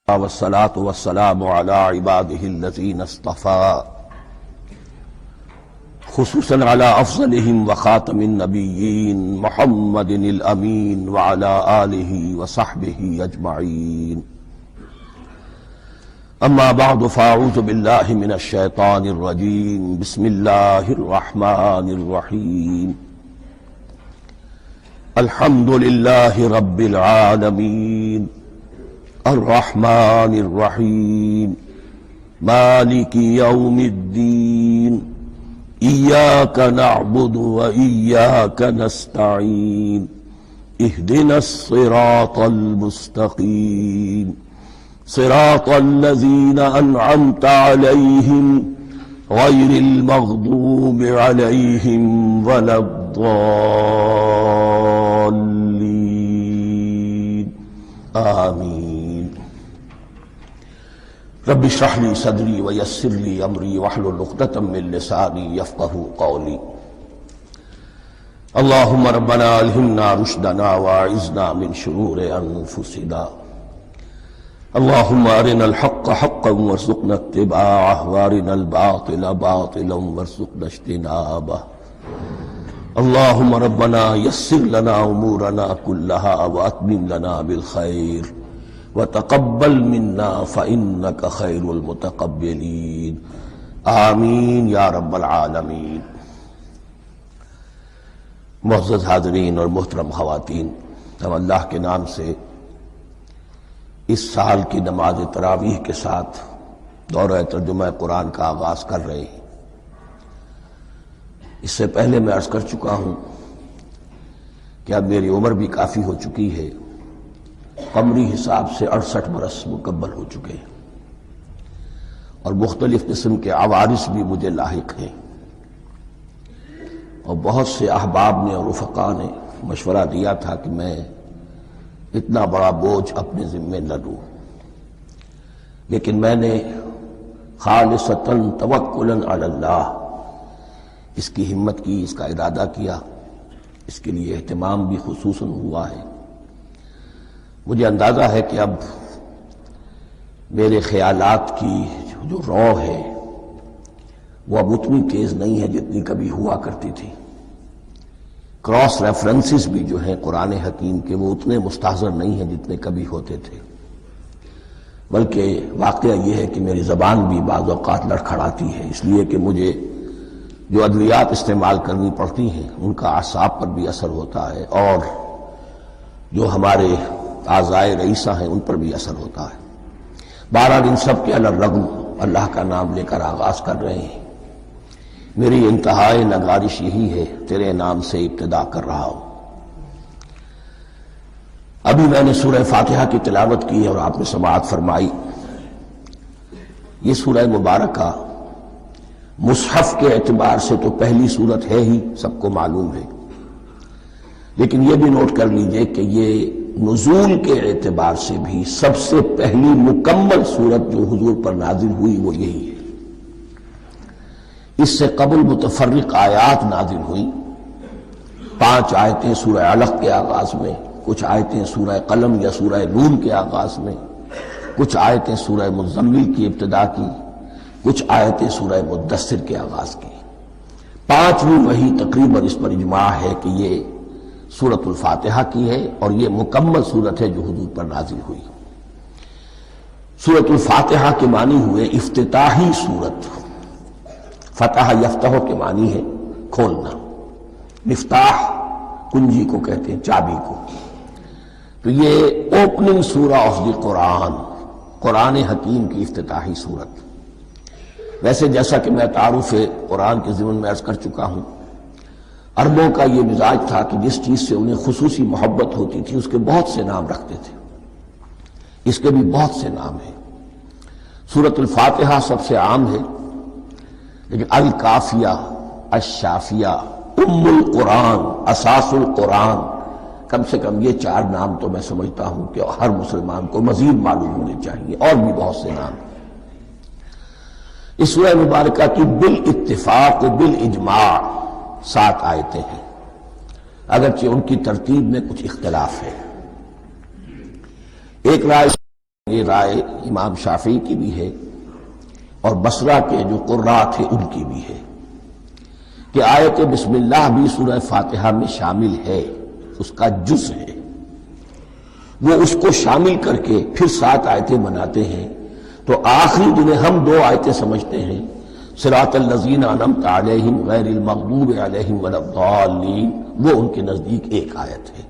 والصلاة والسلام على عباده الذين اصطفى خصوصا على أفضلهم وخاتم النبيين محمد الأمين وعلى آله وصحبه أجمعين. أما بعد فأعوذ بالله من الشيطان الرجيم. بسم الله الرحمن الرحيم. الحمد لله رب العالمين الرحمن الرحيم مالك يوم الدين إياك نعبد وإياك نستعين اهدنا الصراط المستقيم صراط الذين أنعمت عليهم غير المغضوب عليهم ولا الضالين آمين. رب اشرح لي صدري ويسر لي امري واحلل عقدة من لساني يفقهوا قولي. اللهم ربنا الهمنا رشدنا واعذنا من شرور انفسنا. اللهم ارنا الحق حقا وارزقنا اتباعه وارنا الباطل باطلا وارزقنا اجتنابه. اللهم ربنا يسر لنا امورنا كلها واتمم لنا بالخير وتقبل منا فإنك خير المتقبلين آمین یا رب العالمین. معزز حاضرین اور محترم خواتین، ہم اللہ کے نام سے اس سال کی نماز تراویح کے ساتھ دورہ ترجمہ قرآن کا آغاز کر رہے ہیں. اس سے پہلے میں عرض کر چکا ہوں کہ اب میری عمر بھی کافی ہو چکی ہے، قمری حساب سے 68 برس مکمل ہو چکے ہیں، اور مختلف قسم کے عوارض بھی مجھے لاحق ہیں، اور بہت سے احباب نے اور رفقاء نے مشورہ دیا تھا کہ میں اتنا بڑا بوجھ اپنے ذمے نہ لوں، لیکن میں نے خالصتاً توکلاً علی اللہ اس کی ہمت کی، اس کا ارادہ کیا، اس کے لیے اہتمام بھی خصوصاً ہوا ہے. مجھے اندازہ ہے کہ اب میرے خیالات کی جو رو ہے وہ اب اتنی تیز نہیں ہے جتنی کبھی ہوا کرتی تھی. کراس ریفرنسز بھی جو ہیں قرآن حکیم کے وہ اتنے مستحضر نہیں ہیں جتنے کبھی ہوتے تھے، بلکہ واقعہ یہ ہے کہ میری زبان بھی بعض اوقات لڑکھڑاتی ہے، اس لیے کہ مجھے جو ادویات استعمال کرنی پڑتی ہیں ان کا اعصاب پر بھی اثر ہوتا ہے، اور جو ہمارے اعضائے رئیسہ ہیں ان پر بھی اثر ہوتا ہے. بہرحال ان سب کے علی الرغم اللہ کا نام لے کر آغاز کر رہے ہیں. میری انتہائی نگارش یہی ہے، تیرے نام سے ابتدا کر رہا ہوں. ابھی میں نے سورہ فاتحہ کی تلاوت کی اور آپ نے سماعت فرمائی. یہ سورہ مبارکہ مصحف کے اعتبار سے تو پہلی سورت ہے ہی، سب کو معلوم ہے، لیکن یہ بھی نوٹ کر لیجئے کہ یہ نزول کے اعتبار سے بھی سب سے پہلی مکمل سورت جو حضور پر نازل ہوئی وہ یہی ہے. اس سے قبل متفرق آیات نازل ہوئی، 5 آیتیں سورہ علق کے آغاز میں، کچھ آیتیں سورہ قلم یا سورہ نون کے آغاز میں، کچھ آیتیں سورہ مزمل کی ابتدا کی، کچھ آیتیں سورہ مدثر کے آغاز کی. 5ویں وحی تقریباً اس پر اجماع ہے کہ یہ سورۃ الفاتحہ کی ہے، اور یہ مکمل سورت ہے جو حضور پر نازل ہوئی. سورۃ الفاتحہ کے معنی ہوئے افتتاحی سورت. فتح یفتح کے معنی ہے کھولنا، مفتاح کنجی کو کہتے ہیں، چابی کو. تو یہ اوپننگ سورہ آف دی قرآن، قرآن حکیم کی افتتاحی سورت. ویسے جیسا کہ میں تعارف قرآن کے ضمن میں عرض کر چکا ہوں، عربوں کا یہ مزاج تھا کہ جس چیز سے انہیں خصوصی محبت ہوتی تھی اس کے بہت سے نام رکھتے تھے. اس کے بھی بہت سے نام ہیں. سورۃ الفاتحہ سب سے عام ہے، لیکن الکافیہ، الشافیہ، ام القرآن، اساس القرآن، کم سے کم یہ 4 نام تو میں سمجھتا ہوں کہ ہر مسلمان کو مزید معلوم ہونے چاہیے، اور بھی بہت سے نام. اس سورہ مبارکہ کی بالاتفاق بالاجماع 7 آیتیں ہیں، اگرچہ ان کی ترتیب میں کچھ اختلاف ہے. ایک رائے یہ رائے امام شافعی کی بھی ہے اور بصرہ کے جو قراء تھے ان کی بھی ہے کہ آیت بسم اللہ بھی سورہ فاتحہ میں شامل ہے، اس کا جز ہے، وہ اس کو شامل کر کے پھر 7 آیتیں بناتے ہیں، تو آخری جنہیں ہم 2 آیتیں سمجھتے ہیں صراط الذین انعمت علیہم غیر المغضوب علیہم ولا الضالین، وہ ان کے نزدیک ایک آیت ہے،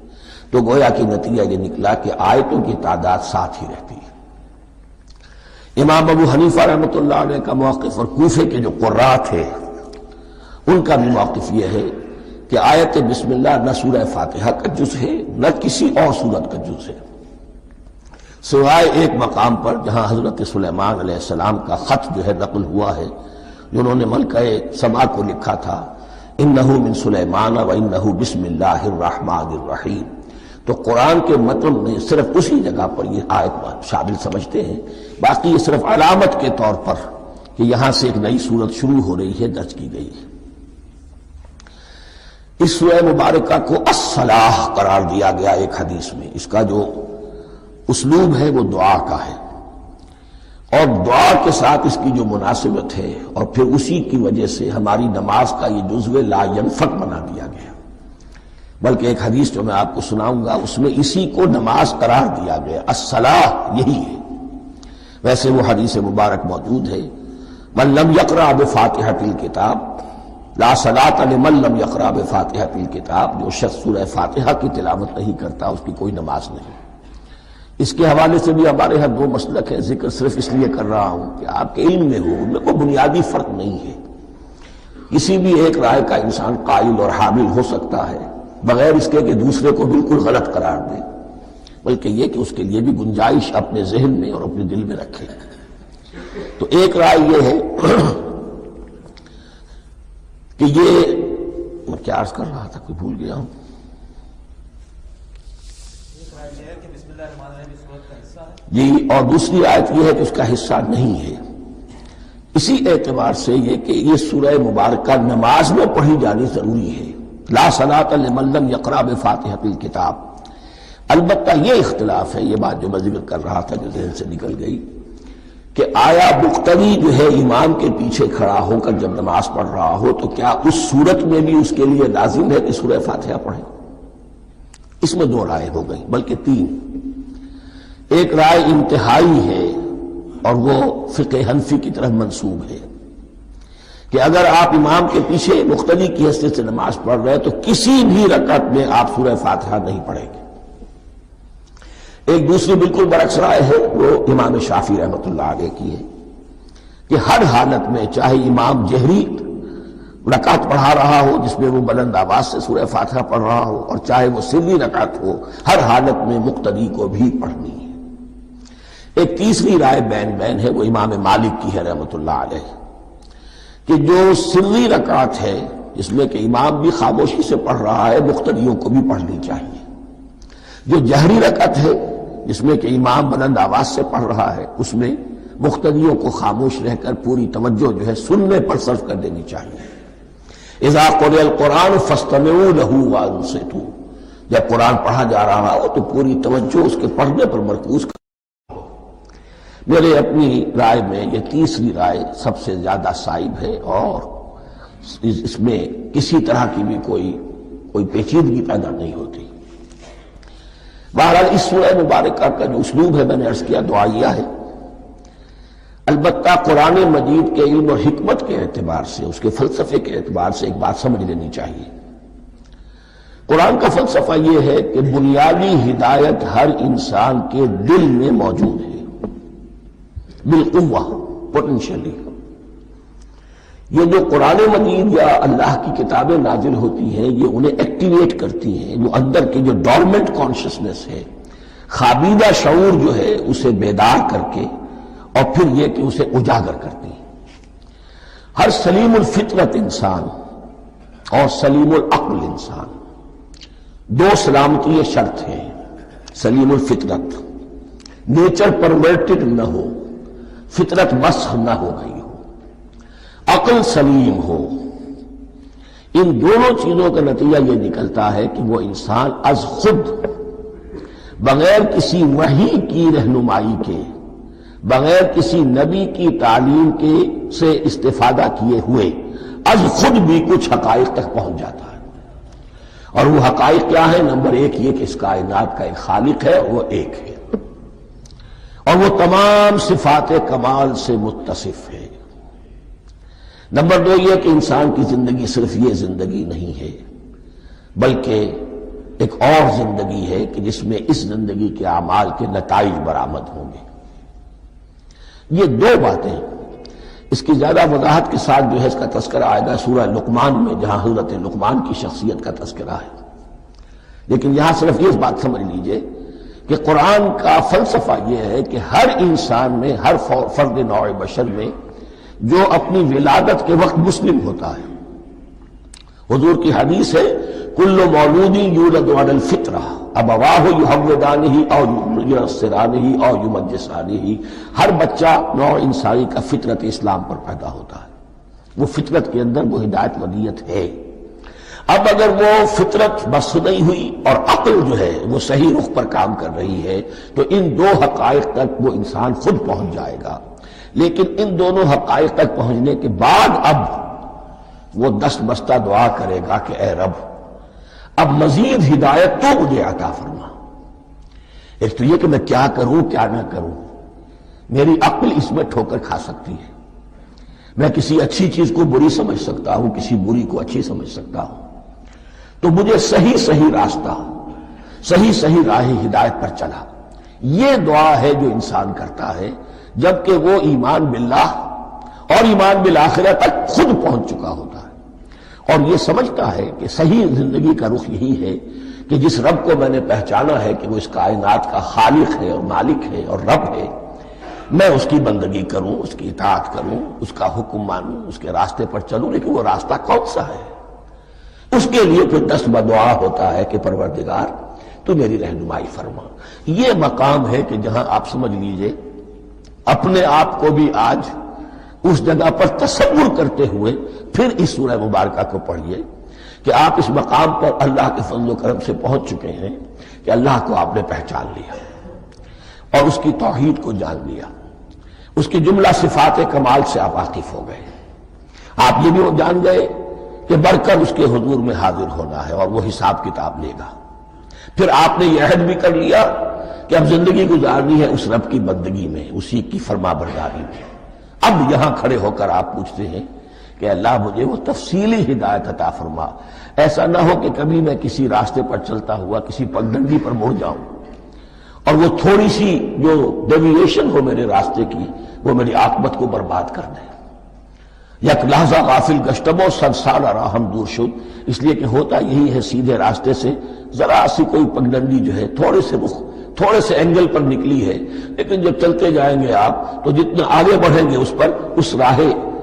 تو گویا کہ نتیجہ یہ نکلا کہ آیتوں کی تعداد 7 ہی رہتی ہے۔ امام ابو حنیفہ رحمۃ اللہ علیہ کا موقف اور کوفے کے جو قراء تھے ان کا بھی موقف یہ ہے کہ آیت بسم اللہ نہ سورہ فاتحہ کا جز ہے نہ کسی اور سورت کا جز ہے، سوائے ایک مقام پر جہاں حضرت سلیمان علیہ السلام کا خط جو ہے نقل ہوا ہے، جنہوں نے ملکہ سما کو لکھا تھا انہ من سلیمان و انہ بسم اللہ الرحمن الرحیم، تو قرآن کے متن میں صرف اسی جگہ پر یہ آیت شامل سمجھتے ہیں، باقی یہ صرف علامت کے طور پر کہ یہاں سے ایک نئی سورت شروع ہو رہی ہے درج کی گئی ہے۔ اس سورہ مبارکہ کو الصلاح قرار دیا گیا ایک حدیث میں، اس کا جو اسلوب ہے وہ دعا کا ہے، اور دعا کے ساتھ اس کی جو مناسبت ہے اور پھر اسی کی وجہ سے ہماری نماز کا یہ جزو لا ینفک بنا دیا گیا، بلکہ ایک حدیث جو میں آپ کو سناؤں گا اس میں اسی کو نماز قرار دیا گیا، الصلاح یہی ہے۔ ویسے وہ حدیث مبارک موجود ہے من لم یقرأ بفاتحۃ الکتاب لا صلاۃ لمن لم یقرأ بفاتحۃ الکتاب، جو شخص سورہ فاتحہ کی تلاوت نہیں کرتا اس کی کوئی نماز نہیں۔ اس کے حوالے سے بھی ہمارے ہاں 2 مسلک ہیں، ذکر صرف اس لیے کر رہا ہوں کہ آپ کے علم میں ہو، ان میں کوئی بنیادی فرق نہیں ہے، کسی بھی ایک رائے کا انسان قائل اور حامل ہو سکتا ہے بغیر اس کے کہ دوسرے کو بالکل غلط قرار دے، بلکہ یہ کہ اس کے لیے بھی گنجائش اپنے ذہن میں اور اپنے دل میں رکھے۔ تو ایک رائے یہ ہے کہ یہ میں کیا عرض کر رہا تھا کوئی بھول گیا ہوں، جی، اور دوسری آیت یہ ہے کہ اس کا حصہ نہیں ہے، اسی اعتبار سے یہ کہ یہ سورہ مبارکہ نماز میں پڑھی جانی ضروری ہے، لا صلاۃ لمن لم یقرأ بفاتحۃ الکتاب۔ البتہ یہ اختلاف ہے، یہ بات جو میں ذکر کر رہا تھا جو ذہن سے نکل گئی، کہ آیا مقتدی جو ہے امام کے پیچھے کھڑا ہو کر جب نماز پڑھ رہا ہو تو کیا اس صورت میں بھی اس کے لیے لازم ہے کہ سورہ فاتحہ پڑھے؟ اس میں 2 رائے ہو گئی، بلکہ 3۔ ایک رائے انتہائی ہے اور وہ فقہ حنفی کی طرف منسوب ہے کہ اگر آپ امام کے پیچھے مقتدی کی حیثیت سے نماز پڑھ رہے ہیں تو کسی بھی رکعت میں آپ سورہ فاتحہ نہیں پڑھیں گے۔ ایک دوسری بالکل برعکس رائے ہے، وہ امام شافعی رحمۃ اللہ علیہ کی ہے کہ ہر حالت میں چاہے امام جہری رکعت پڑھا رہا ہو جس میں وہ بلند آواز سے سورہ فاتحہ پڑھ رہا ہو، اور چاہے وہ سری رکعت ہو، ہر حالت میں مقتدی کو بھی پڑھنی ہے۔ ایک تیسری رائے بین ہے، وہ امام مالک کی ہے رحمۃ اللہ علیہ، کہ جو سری رکعت ہے جس میں کہ امام بھی خاموشی سے پڑھ رہا ہے مقتدیوں کو بھی پڑھنی چاہیے، جو جہری رکعت ہے جس میں کہ امام بلند آواز سے پڑھ رہا ہے اس میں مقتدیوں کو خاموش رہ کر پوری توجہ جو ہے سننے پر صرف کر دینی چاہیے۔ اذا قرئ القرآن فاستمعوا له وانصتوا، جب قرآن پڑھا جا رہا ہو تو پوری توجہ اس کے پڑھنے پر مرکوز کر۔ میرے اپنی رائے میں یہ تیسری رائے سب سے زیادہ صائب ہے اور اس میں کسی طرح کی بھی کوئی پیچیدگی پیدا نہیں ہوتی۔ بہرحال اس سورہ مبارکہ کا جو اسلوب ہے میں نے عرض کیا دعائیہ ہے، البتہ قرآن مجید کے علم اور حکمت کے اعتبار سے، اس کے فلسفے کے اعتبار سے ایک بات سمجھ لینی چاہیے۔ قرآن کا فلسفہ یہ ہے کہ بنیادی ہدایت ہر انسان کے دل میں موجود ہے، بالقوہ، پوٹینشلی۔ یہ جو قرآن مجید یا اللہ کی کتابیں نازل ہوتی ہیں یہ انہیں ایکٹیویٹ کرتی ہیں، جو اندر کی جو ڈورمنٹ کانشسنس ہے، خوابیدہ شعور جو ہے اسے بیدار کر کے، اور پھر یہ کہ اسے اجاگر کرتی ہیں۔ ہر سلیم الفطرت انسان اور سلیم العقل انسان، 2 سلامتی شرط ہیں۔ سلیم الفطرت، نیچر پرورٹڈ نہ ہو، فطرت مسخ نہ ہو گئی ہو، عقل سلیم ہو، ان دونوں چیزوں کا نتیجہ یہ نکلتا ہے کہ وہ انسان از خود بغیر کسی وحی کی رہنمائی کے، بغیر کسی نبی کی تعلیم کے سے استفادہ کیے ہوئے از خود بھی کچھ حقائق تک پہنچ جاتا ہے۔ اور وہ حقائق کیا ہے؟ نمبر ایک یہ کہ اس کائنات کا ایک خالق ہے، وہ ایک ہے، اور وہ تمام صفات کمال سے متصف ہے۔ نمبر دو یہ کہ انسان کی زندگی صرف یہ زندگی نہیں ہے، بلکہ ایک اور زندگی ہے کہ جس میں اس زندگی کے اعمال کے نتائج برآمد ہوں گے۔ یہ دو باتیں، اس کی زیادہ وضاحت کے ساتھ جو ہے اس کا تذکرہ آئے گا سورہ لقمان میں، جہاں حضرت لقمان کی شخصیت کا تذکرہ ہے۔ لیکن یہاں صرف یہ بات سمجھ لیجئے کہ قرآن کا فلسفہ یہ ہے کہ ہر انسان میں، ہر فرد نوع بشر میں جو اپنی ولادت کے وقت مسلم ہوتا ہے، حضور کی حدیث ہے کل مولود یولد علی الفطرہ ابواہ یحودانہ او ینصرانہ او یمجسانہ، ہر بچہ نوع انسانی کا فطرت اسلام پر پیدا ہوتا ہے، وہ فطرت کے اندر وہ ہدایت ودیت ہے۔ اب اگر وہ فطرت بس نہیں ہوئی اور عقل جو ہے وہ صحیح رخ پر کام کر رہی ہے تو ان دو حقائق تک وہ انسان خود پہنچ جائے گا۔ لیکن ان دونوں حقائق تک پہنچنے کے بعد اب وہ دست بستہ دعا کرے گا کہ اے رب اب مزید ہدایت تو مجھے عطا فرما۔ ایک تو یہ کہ میں کیا کروں کیا نہ کروں، میری عقل اس میں ٹھوکر کھا سکتی ہے، میں کسی اچھی چیز کو بری سمجھ سکتا ہوں، کسی بری کو اچھی سمجھ سکتا ہوں، تو مجھے صحیح راستہ، صحیح راہ ہدایت پر چلا۔ یہ دعا ہے جو انسان کرتا ہے جبکہ وہ ایمان باللہ اور ایمان بالآخرہ تک خود پہنچ چکا ہوتا ہے، اور یہ سمجھتا ہے کہ صحیح زندگی کا رخ یہی ہے کہ جس رب کو میں نے پہچانا ہے کہ وہ اس کائنات کا خالق ہے اور مالک ہے اور رب ہے، میں اس کی بندگی کروں، اس کی اطاعت کروں، اس کا حکم مانوں، اس کے راستے پر چلوں۔ لیکن وہ راستہ کون سا ہے؟ اس کے لیے پھر دست بدعا ہوتا ہے کہ پروردگار تو میری رہنمائی فرما۔ یہ مقام ہے کہ جہاں آپ سمجھ لیجئے اپنے آپ کو بھی آج اس جگہ پر تصور کرتے ہوئے پھر اس سورہ مبارکہ کو پڑھیے کہ آپ اس مقام پر اللہ کے فضل و کرم سے پہنچ چکے ہیں کہ اللہ کو آپ نے پہچان لیا اور اس کی توحید کو جان لیا، اس کی جملہ صفات کمال سے آپ واقف ہو گئے۔ آپ یہ بھی جان گئے کہ بڑھ کر اس کے حضور میں حاضر ہونا ہے اور وہ حساب کتاب لے گا۔ پھر آپ نے یہ عہد بھی کر لیا کہ اب زندگی گزارنی ہے اس رب کی بندگی میں، اسی کی فرما برداری میں۔ اب یہاں کھڑے ہو کر آپ پوچھتے ہیں کہ اللہ مجھے وہ تفصیلی ہدایت عطا فرما، ایسا نہ ہو کہ کبھی میں کسی راستے پر چلتا ہوا کسی پگڈنڈی پر مڑ جاؤں اور وہ تھوڑی سی جو ڈیویشن ہو میرے راستے کی وہ میری عاقبت کو برباد کر دے۔ یک لحظہ غافل گشتم و صد سال راہم دور شد، اس لیے کہ ہوتا یہی ہے سیدھے راستے سے ذرا سی کوئی پگڈنڈی جو ہے تھوڑے سے اینگل پر نکلی ہے، لیکن جب چلتے جائیں گے آپ تو جتنا آگے بڑھیں گے اس پر، اس راہ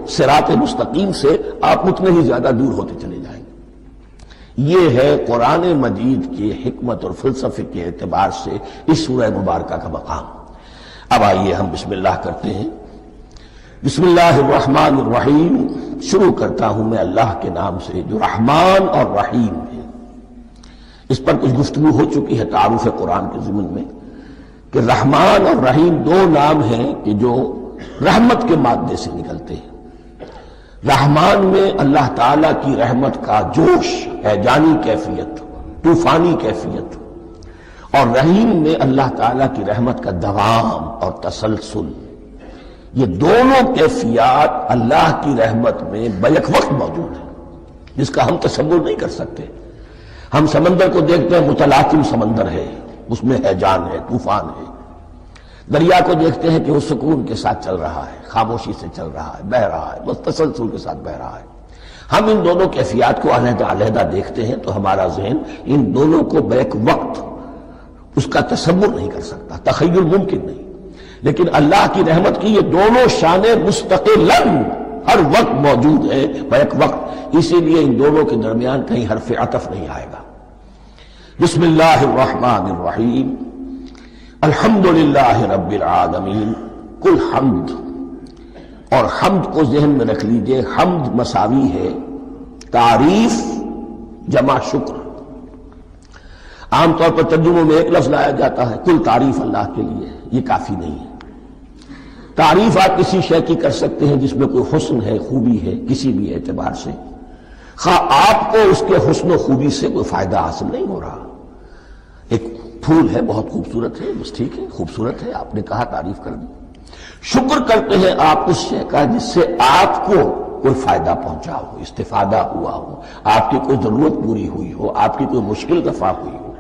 صراط مستقیم سے آپ اتنے ہی زیادہ دور ہوتے چلے جائیں گے۔ یہ ہے قرآن مجید کی حکمت اور فلسفے کے اعتبار سے اس سورہ مبارکہ کا مقام۔ اب آئیے ہم بسم اللہ کرتے ہیں۔ بسم اللہ الرحمن الرحیم، شروع کرتا ہوں میں اللہ کے نام سے جو رحمان اور رحیم ہے۔ اس پر کچھ گفتگو ہو چکی ہے تعارف قرآن کے ضمن میں کہ رحمان اور رحیم دو نام ہیں کہ جو رحمت کے مادے سے نکلتے ہیں۔ رحمان میں اللہ تعالیٰ کی رحمت کا جوش، ہیجانی کیفیت، طوفانی کیفیت، اور رحیم میں اللہ تعالیٰ کی رحمت کا دوام اور تسلسل۔ یہ دونوں کیفیات اللہ کی رحمت میں بیک وقت موجود ہیں، جس کا ہم تصور نہیں کر سکتے۔ ہم سمندر کو دیکھتے ہیں، متلاطم سمندر ہے، اس میں ہیجان ہے، طوفان ہے۔ دریا کو دیکھتے ہیں کہ وہ سکون کے ساتھ چل رہا ہے، خاموشی سے چل رہا ہے، بہہ رہا ہے، بس تسلسل کے ساتھ بہہ رہا ہے۔ ہم ان دونوں کیفیات کو علیحدہ علیحدہ دیکھتے ہیں تو ہمارا ذہن ان دونوں کو بیک وقت اس کا تصور نہیں کر سکتا، تخیل ممکن نہیں۔ لیکن اللہ کی رحمت کی یہ دونوں شانیں مستقلاً ہر وقت موجود ہے، بیک وقت، اسی لیے ان دونوں کے درمیان کہیں حرف عطف نہیں آئے گا۔ بسم اللہ الرحمن الرحیم، الحمدللہ رب العالمین۔ کل حمد، اور حمد کو ذہن میں رکھ لیجئے، حمد مساوی ہے تعریف جمع شکر۔ عام طور پر ترجموں میں ایک لفظ لایا جاتا ہے، کل تعریف اللہ کے لیے، یہ کافی نہیں ہے۔ تعریف آپ کسی شے کی کر سکتے ہیں جس میں کوئی حسن ہے، خوبی ہے، کسی بھی اعتبار سے، خواہ آپ کو اس کے حسن و خوبی سے کوئی فائدہ حاصل نہیں ہو رہا۔ ایک پھول ہے، بہت خوبصورت ہے، بس ٹھیک ہے، خوبصورت ہے، آپ نے کہا، تعریف کر دی۔ شکر کرتے ہیں آپ اس شے کا جس سے آپ کو کوئی فائدہ پہنچا ہو، استفادہ ہوا ہو، آپ کی کوئی ضرورت پوری ہوئی ہو، آپ کی کوئی مشکل دفع ہوئی ہو۔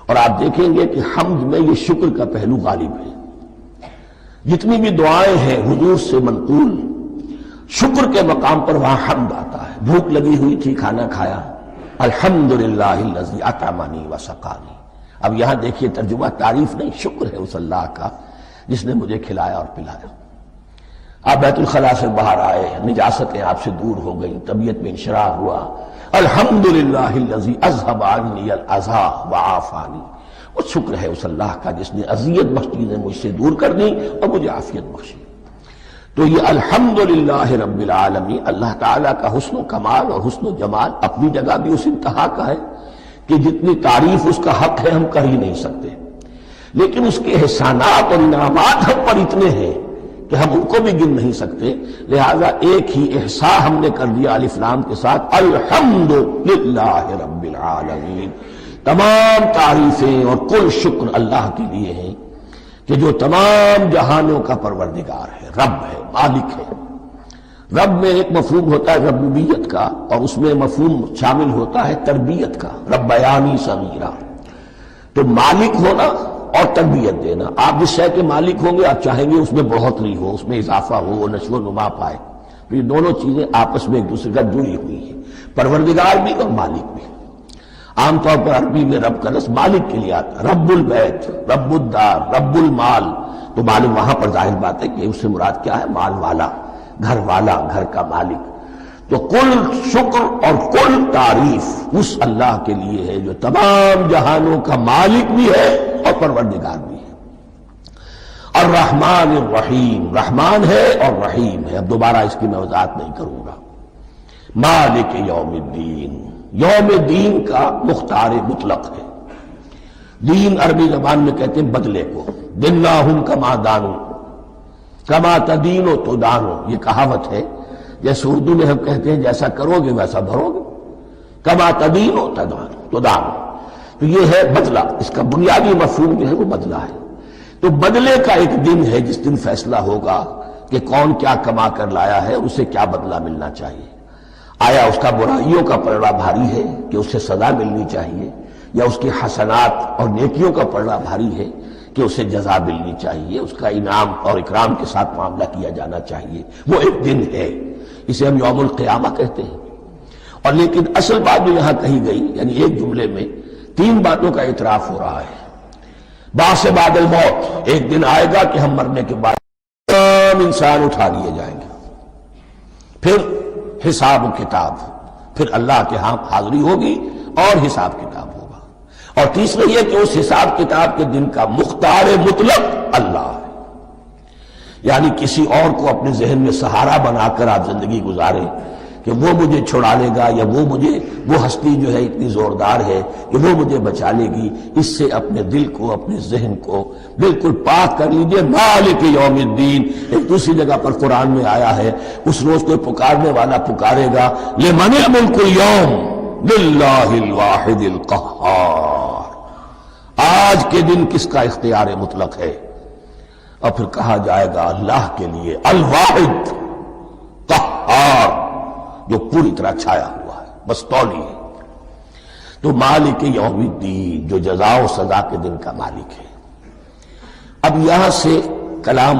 اور آپ دیکھیں گے کہ حمد میں یہ شکر کا پہلو غالب ہے۔ جتنی بھی دعائیں ہیں حضور سے منقول، شکر کے مقام پر وہاں حمد آتا ہے۔ بھوک لگی ہوئی تھی، کھانا کھایا، الحمدللہ الذی اطعمنی وسقانی۔ اب یہاں دیکھیے ترجمہ تعریف نہیں، شکر ہے اس اللہ کا جس نے مجھے کھلایا اور پلایا۔ آپ بیت الخلاء سے باہر آئے، نجاستیں آپ سے دور ہو گئیں، طبیعت میں انشراح ہوا، الحمدللہ الذی اذھب عنی الاذی وعافانی۔ وہ شکر ہے اس اللہ کا جس نے اذیت بخش چیزیں مجھ سے دور کر دی اور مجھے عافیت بخشی۔ تو یہ الحمدللہ رب العالمین، اللہ تعالیٰ کا حسن و کمال اور حسن و جمال اپنی جگہ بھی اس انتہا کا ہے کہ جتنی تعریف اس کا حق ہے ہم کر ہی نہیں سکتے، لیکن اس کے احسانات اور انعامات ہم پر اتنے ہیں کہ ہم ان کو بھی گن نہیں سکتے۔ لہذا ایک ہی احساء ہم نے کر دیا الف لام کے ساتھ، الحمدللہ رب العالمین۔ تمام تعریفیں اور کل شکر اللہ کے لیے ہیں کہ جو تمام جہانوں کا پروردگار ہے، رب ہے، مالک ہے۔ رب میں ایک مفہوم ہوتا ہے ربوبیت کا، اور اس میں مفہوم شامل ہوتا ہے تربیت کا، ربیانی صغیرہ۔ تو مالک ہونا اور تربیت دینا، آپ جس شے کے مالک ہوں گے آپ چاہیں گے اس میں بڑھوتری ہو، اس میں اضافہ ہو، وہ نشو و نما پائے۔ تو یہ دونوں چیزیں آپس میں ایک دوسرے کا جڑی ہوئی ہیں، پروردگار بھی اور مالک بھی۔ عام طور پر عربی میں رب کا لفظ مالک کے لیے آتا ہے، رب البیت، رب الدار، رب المال۔ تو معلوم وہاں پر ظاہر بات ہے کہ اس سے مراد کیا ہے، مال والا، گھر والا، گھر کا مالک۔ تو کل شکر اور کل تعریف اس اللہ کے لیے ہے جو تمام جہانوں کا مالک بھی ہے اور پروردگار بھی ہے۔ الرحمن الرحیم، رحمان ہے اور رحیم ہے۔ اب دوبارہ اس کی میں وضاحت نہیں کروں گا۔ مالک یوم الدین، یوم دین کا مختار مطلق ہے۔ دین عربی زبان میں کہتے ہیں بدلے کو، دناہم کما دانو کما تدینو تو دانو، یہ کہاوت ہے۔ جیسے اردو میں ہم کہتے ہیں جیسا کرو گے ویسا بھرو گے، کما تدینو تو دانو، تو یہ ہے بدلہ۔ اس کا بنیادی مفہوم جو ہے وہ بدلہ ہے۔ تو بدلے کا ایک دن ہے جس دن فیصلہ ہوگا کہ کون کیا کما کر لایا ہے، اسے کیا بدلہ ملنا چاہیے۔ آیا اس کا برائیوں کا پلڑا بھاری ہے کہ اسے سزا ملنی چاہیے، یا اس کی حسنات اور نیکیوں کا پلڑا بھاری ہے کہ اسے جزا ملنی چاہیے، اس کا انعام اور اکرام کے ساتھ معاملہ کیا جانا چاہیے۔ وہ ایک دن ہے، اسے ہم یوم القیامہ کہتے ہیں۔ اور لیکن اصل بات جو یہاں کہی گئی، یعنی ایک جملے میں تین باتوں کا اعتراف ہو رہا ہے۔ بعث بعد الموت، ایک دن آئے گا کہ ہم مرنے کے بعد تمام انسان اٹھا لیے جائیں گے، پھر حساب و کتاب، پھر اللہ کے ہاں حاضری ہوگی اور حساب کتاب ہوگا۔ اور تیسرا یہ کہ اس حساب کتاب کے دن کا مختار مطلق اللہ ہے، یعنی کسی اور کو اپنے ذہن میں سہارا بنا کر آپ زندگی گزاریں کہ وہ مجھے چھڑا لے گا، یا وہ ہستی جو ہے اتنی زوردار ہے کہ وہ مجھے بچا لے گی، اس سے اپنے دل کو، اپنے ذہن کو بالکل پاک کر لیجئے۔ مالک یوم الدین، ایک دوسری جگہ پر قرآن میں آیا ہے، اس روز کوئی پکارنے والا پکارے گا، لمن الملک اليوم للہ الواحد القہار، آج کے دن کس کا اختیار مطلق ہے؟ اور پھر کہا جائے گا اللہ کے لیے، الواحد قہار، جو پوری طرح چھایا ہوا ہے، مستولی ہے۔ تو مالک یوم الدین، جو جزا و سزا کے دن کا مالک ہے۔ اب یہاں سے کلام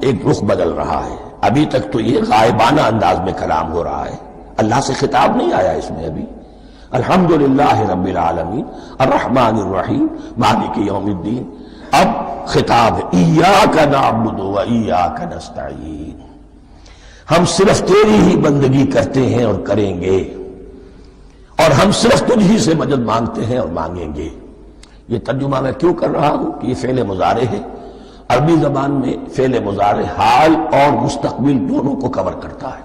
ایک رخ بدل رہا ہے۔ ابھی تک تو یہ غائبانہ انداز میں کلام ہو رہا ہے، اللہ سے خطاب نہیں آیا اس میں ابھی۔ الحمدللہ رب العالمین الرحمن الرحیم مالک یوم الدین، اب خطاب ہے، ایاک نعبد و ایاک نستعین، ہم صرف تیری ہی بندگی کرتے ہیں اور کریں گے، اور ہم صرف تجھ ہی سے مدد مانگتے ہیں اور مانگیں گے۔ یہ ترجمہ میں کیوں کر رہا ہوں کہ یہ فعل مضارع ہے۔ عربی زبان میں فعل مضارع حال اور مستقبل دونوں کو کور کرتا ہے۔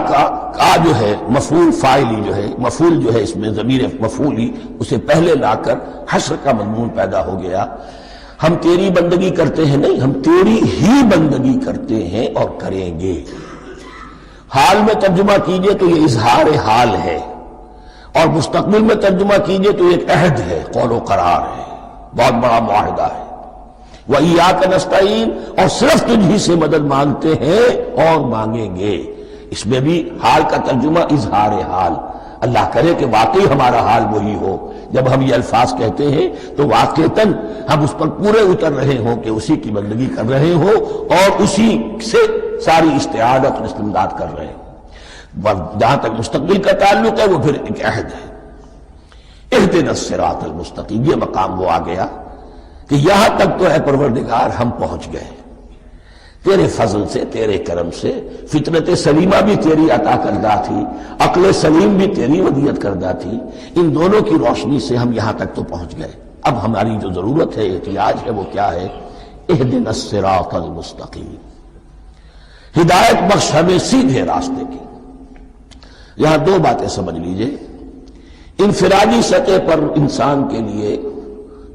کا جو ہے مفعول فاعلی جو ہے، مفعول جو ہے اس میں ضمیر مفعولی اسے پہلے لا کر حشر کا مضمون پیدا ہو گیا۔ ہم تیری بندگی کرتے ہیں نہیں، ہم تیری ہی بندگی کرتے ہیں اور کریں گے۔ حال میں ترجمہ کیجئے تو یہ اظہار حال ہے، اور مستقبل میں ترجمہ کیجئے تو ایک عہد ہے، قول و قرار ہے، بہت بڑا معاہدہ ہے۔ وَإِيَّاكَ نَسْتَعِينُ، اور صرف تجھ ہی سے مدد مانگتے ہیں اور مانگیں گے۔ اس میں بھی حال کا ترجمہ اظہار حال، اللہ کرے کہ واقعی ہمارا حال وہی ہو، جب ہم یہ الفاظ کہتے ہیں تو واقعتاً ہم اس پر پورے اتر رہے ہوں کہ اسی کی بندگی کر رہے ہوں اور اسی سے ساری استعانت اور استمداد کر رہے ہوں۔ جہاں تک مستقبل کا تعلق ہے وہ پھر ایک عہد ہے۔ اہدنا الصراط المستقیم، یہ مقام وہ آ گیا کہ یہاں تک تو ہے پروردگار ہم پہنچ گئے، تیرے فضل سے، تیرے کرم سے۔ فطرت سلیمہ بھی تیری عطا کردہ تھی، عقل سلیم بھی تیری ودیعت کردہ تھی، ان دونوں کی روشنی سے ہم یہاں تک تو پہنچ گئے۔ اب ہماری جو ضرورت ہے، احتیاج ہے، وہ کیا ہے؟ اہدنا الصراط المستقیم، ہدایت بخش ہمیں سیدھے راستے کی۔ یہاں دو باتیں سمجھ لیجئے۔ انفرادی سطح پر انسان کے لیے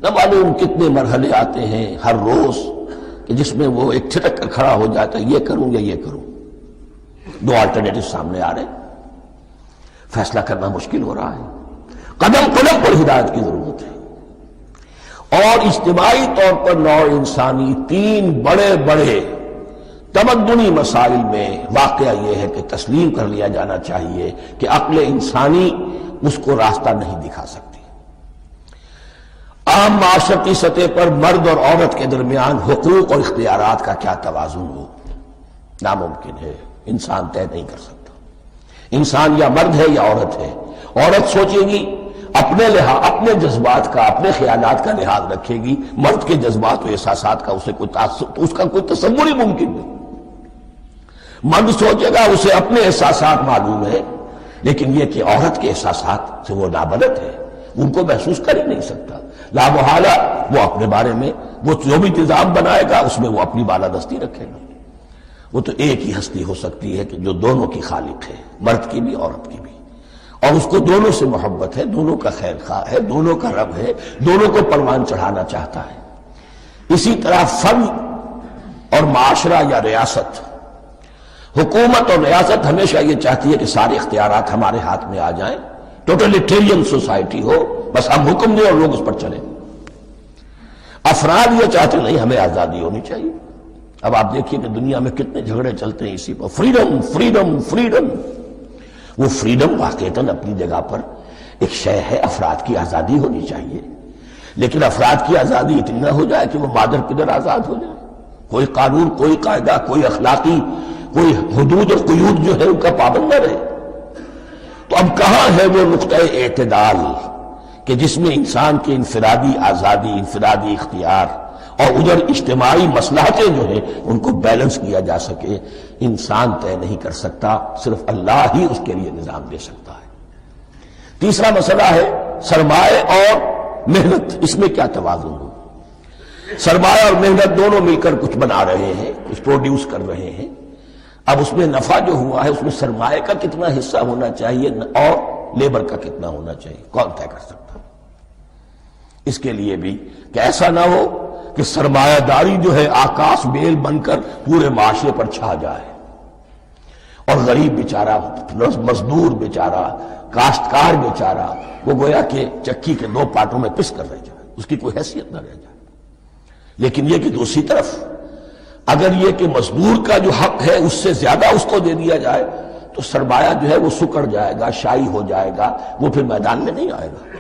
نہ معلوم کتنے مرحلے آتے ہیں ہر روز کہ جس میں وہ ایک چھٹک کر کھڑا ہو جاتا ہے، یہ کروں یا یہ کروں، دو آلٹرنیٹو سامنے آ رہے ہیں، فیصلہ کرنا مشکل ہو رہا ہے، قدم قدم پر ہدایت کی ضرورت ہے۔ اور اجتماعی طور پر نوع انسانی تین بڑے بڑے تمدنی مسائل میں واقعہ یہ ہے کہ تسلیم کر لیا جانا چاہیے کہ عقل انسانی اس کو راستہ نہیں دکھا سکتی۔ عام معاشرتی سطح پر مرد اور عورت کے درمیان حقوق اور اختیارات کا کیا توازن ہو، ناممکن ہے، انسان طے نہیں کر سکتا۔ انسان یا مرد ہے یا عورت ہے۔ عورت سوچے گی اپنے لحاظ، اپنے جذبات کا، اپنے خیالات کا لحاظ رکھے گی، مرد کے جذبات و احساسات کا اسے کوئی اس کا کوئی تصور ہی ممکن نہیں۔ مرد سوچے گا اسے اپنے احساسات معلوم ہے، لیکن یہ کہ عورت کے احساسات سے وہ نابلد ہے، ان کو محسوس کر ہی نہیں سکتا۔ لا محالہ وہ اپنے بارے میں وہ جو بھی نظام بنائے گا اس میں وہ اپنی بالادستی رکھے گا۔ وہ تو ایک ہی ہستی ہو سکتی ہے کہ جو دونوں کی خالق ہے، مرد کی بھی عورت کی بھی، اور اس کو دونوں سے محبت ہے، دونوں کا خیر خواہ ہے، دونوں کا رب ہے، دونوں کو پروان چڑھانا چاہتا ہے۔ اسی طرح فرد اور معاشرہ یا ریاست، حکومت اور ریاست ہمیشہ یہ چاہتی ہے کہ سارے اختیارات ہمارے ہاتھ میں آ جائیں، ٹوٹلیٹیرین سوسائٹی ہو، بس ہم حکم دیں اور لوگ اس پر چلیں۔ افراد یہ چاہتے نہیں، ہمیں آزادی ہونی چاہیے۔ اب آپ دیکھیے کہ دنیا میں کتنے جھگڑے چلتے ہیں اسی پر، فریڈم فریڈم فریڈم۔ وہ فریڈم واقعتاً اپنی جگہ پر ایک شے ہے، افراد کی آزادی ہونی چاہیے، لیکن افراد کی آزادی اتنی نہ ہو جائے کہ وہ مادر پدر آزاد ہو جائے، کوئی قانون، کوئی قاعدہ، کوئی اخلاقی کوئی حدود اور قیود جو ہے ان کا پابند نہ رہے۔ تو اب کہاں ہے وہ نقطہ اعتدال کہ جس میں انسان کی انفرادی آزادی، انفرادی اختیار اور ادھر اجتماعی مصلحتیں جو ہیں ان کو بیلنس کیا جا سکے؟ انسان طے نہیں کر سکتا، صرف اللہ ہی اس کے لیے نظام دے سکتا ہے۔ تیسرا مسئلہ ہے سرمایہ اور محنت، اس میں کیا توازن ہو؟ سرمایہ اور محنت دونوں مل کر کچھ بنا رہے ہیں، کچھ پروڈیوس کر رہے ہیں۔ اب اس میں نفع جو ہوا ہے اس میں سرمایہ کا کتنا حصہ ہونا چاہیے اور لیبر کا کتنا ہونا چاہیے، کون طے کر سکتا؟ اس کے لیے بھی کہ ایسا نہ ہو کہ سرمایہ داری جو ہے آکاش بیل بن کر پورے معاشرے پر چھا جائے اور غریب بیچارہ، مزدور بیچارہ، کاشتکار بیچارہ وہ گویا کہ چکی کے دو پارٹوں میں پس کر رہ جائے، اس کی کوئی حیثیت نہ رہ جائے۔ لیکن یہ کہ دوسری طرف اگر یہ کہ مزدور کا جو حق ہے اس سے زیادہ اس کو دے دیا جائے تو سرمایہ جو ہے وہ سکڑ جائے گا، شائی ہو جائے گا، وہ پھر میدان میں نہیں آئے گا۔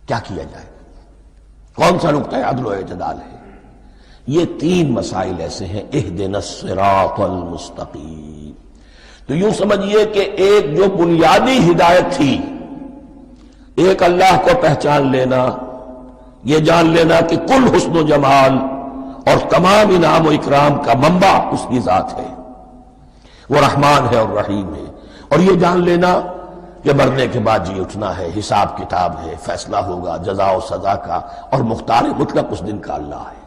کیا کیا جائے؟ کون سا نقطہ عدل و اعتدال ہے؟ یہ تین مسائل ایسے ہیں، اہدنا الصراط المستقیم۔ تو یوں سمجھیے کہ ایک جو بنیادی ہدایت تھی، ایک اللہ کو پہچان لینا، یہ جان لینا کہ کل حسن و جمال اور تمام انعام و اکرام کا منبع اس کی ذات ہے، وہ رحمان ہے اور رحیم ہے، اور یہ جان لینا کہ مرنے کے بعد جی اٹھنا ہے، حساب کتاب ہے، فیصلہ ہوگا جزا و سزا کا، اور مختار مطلق اس دن کا اللہ ہے۔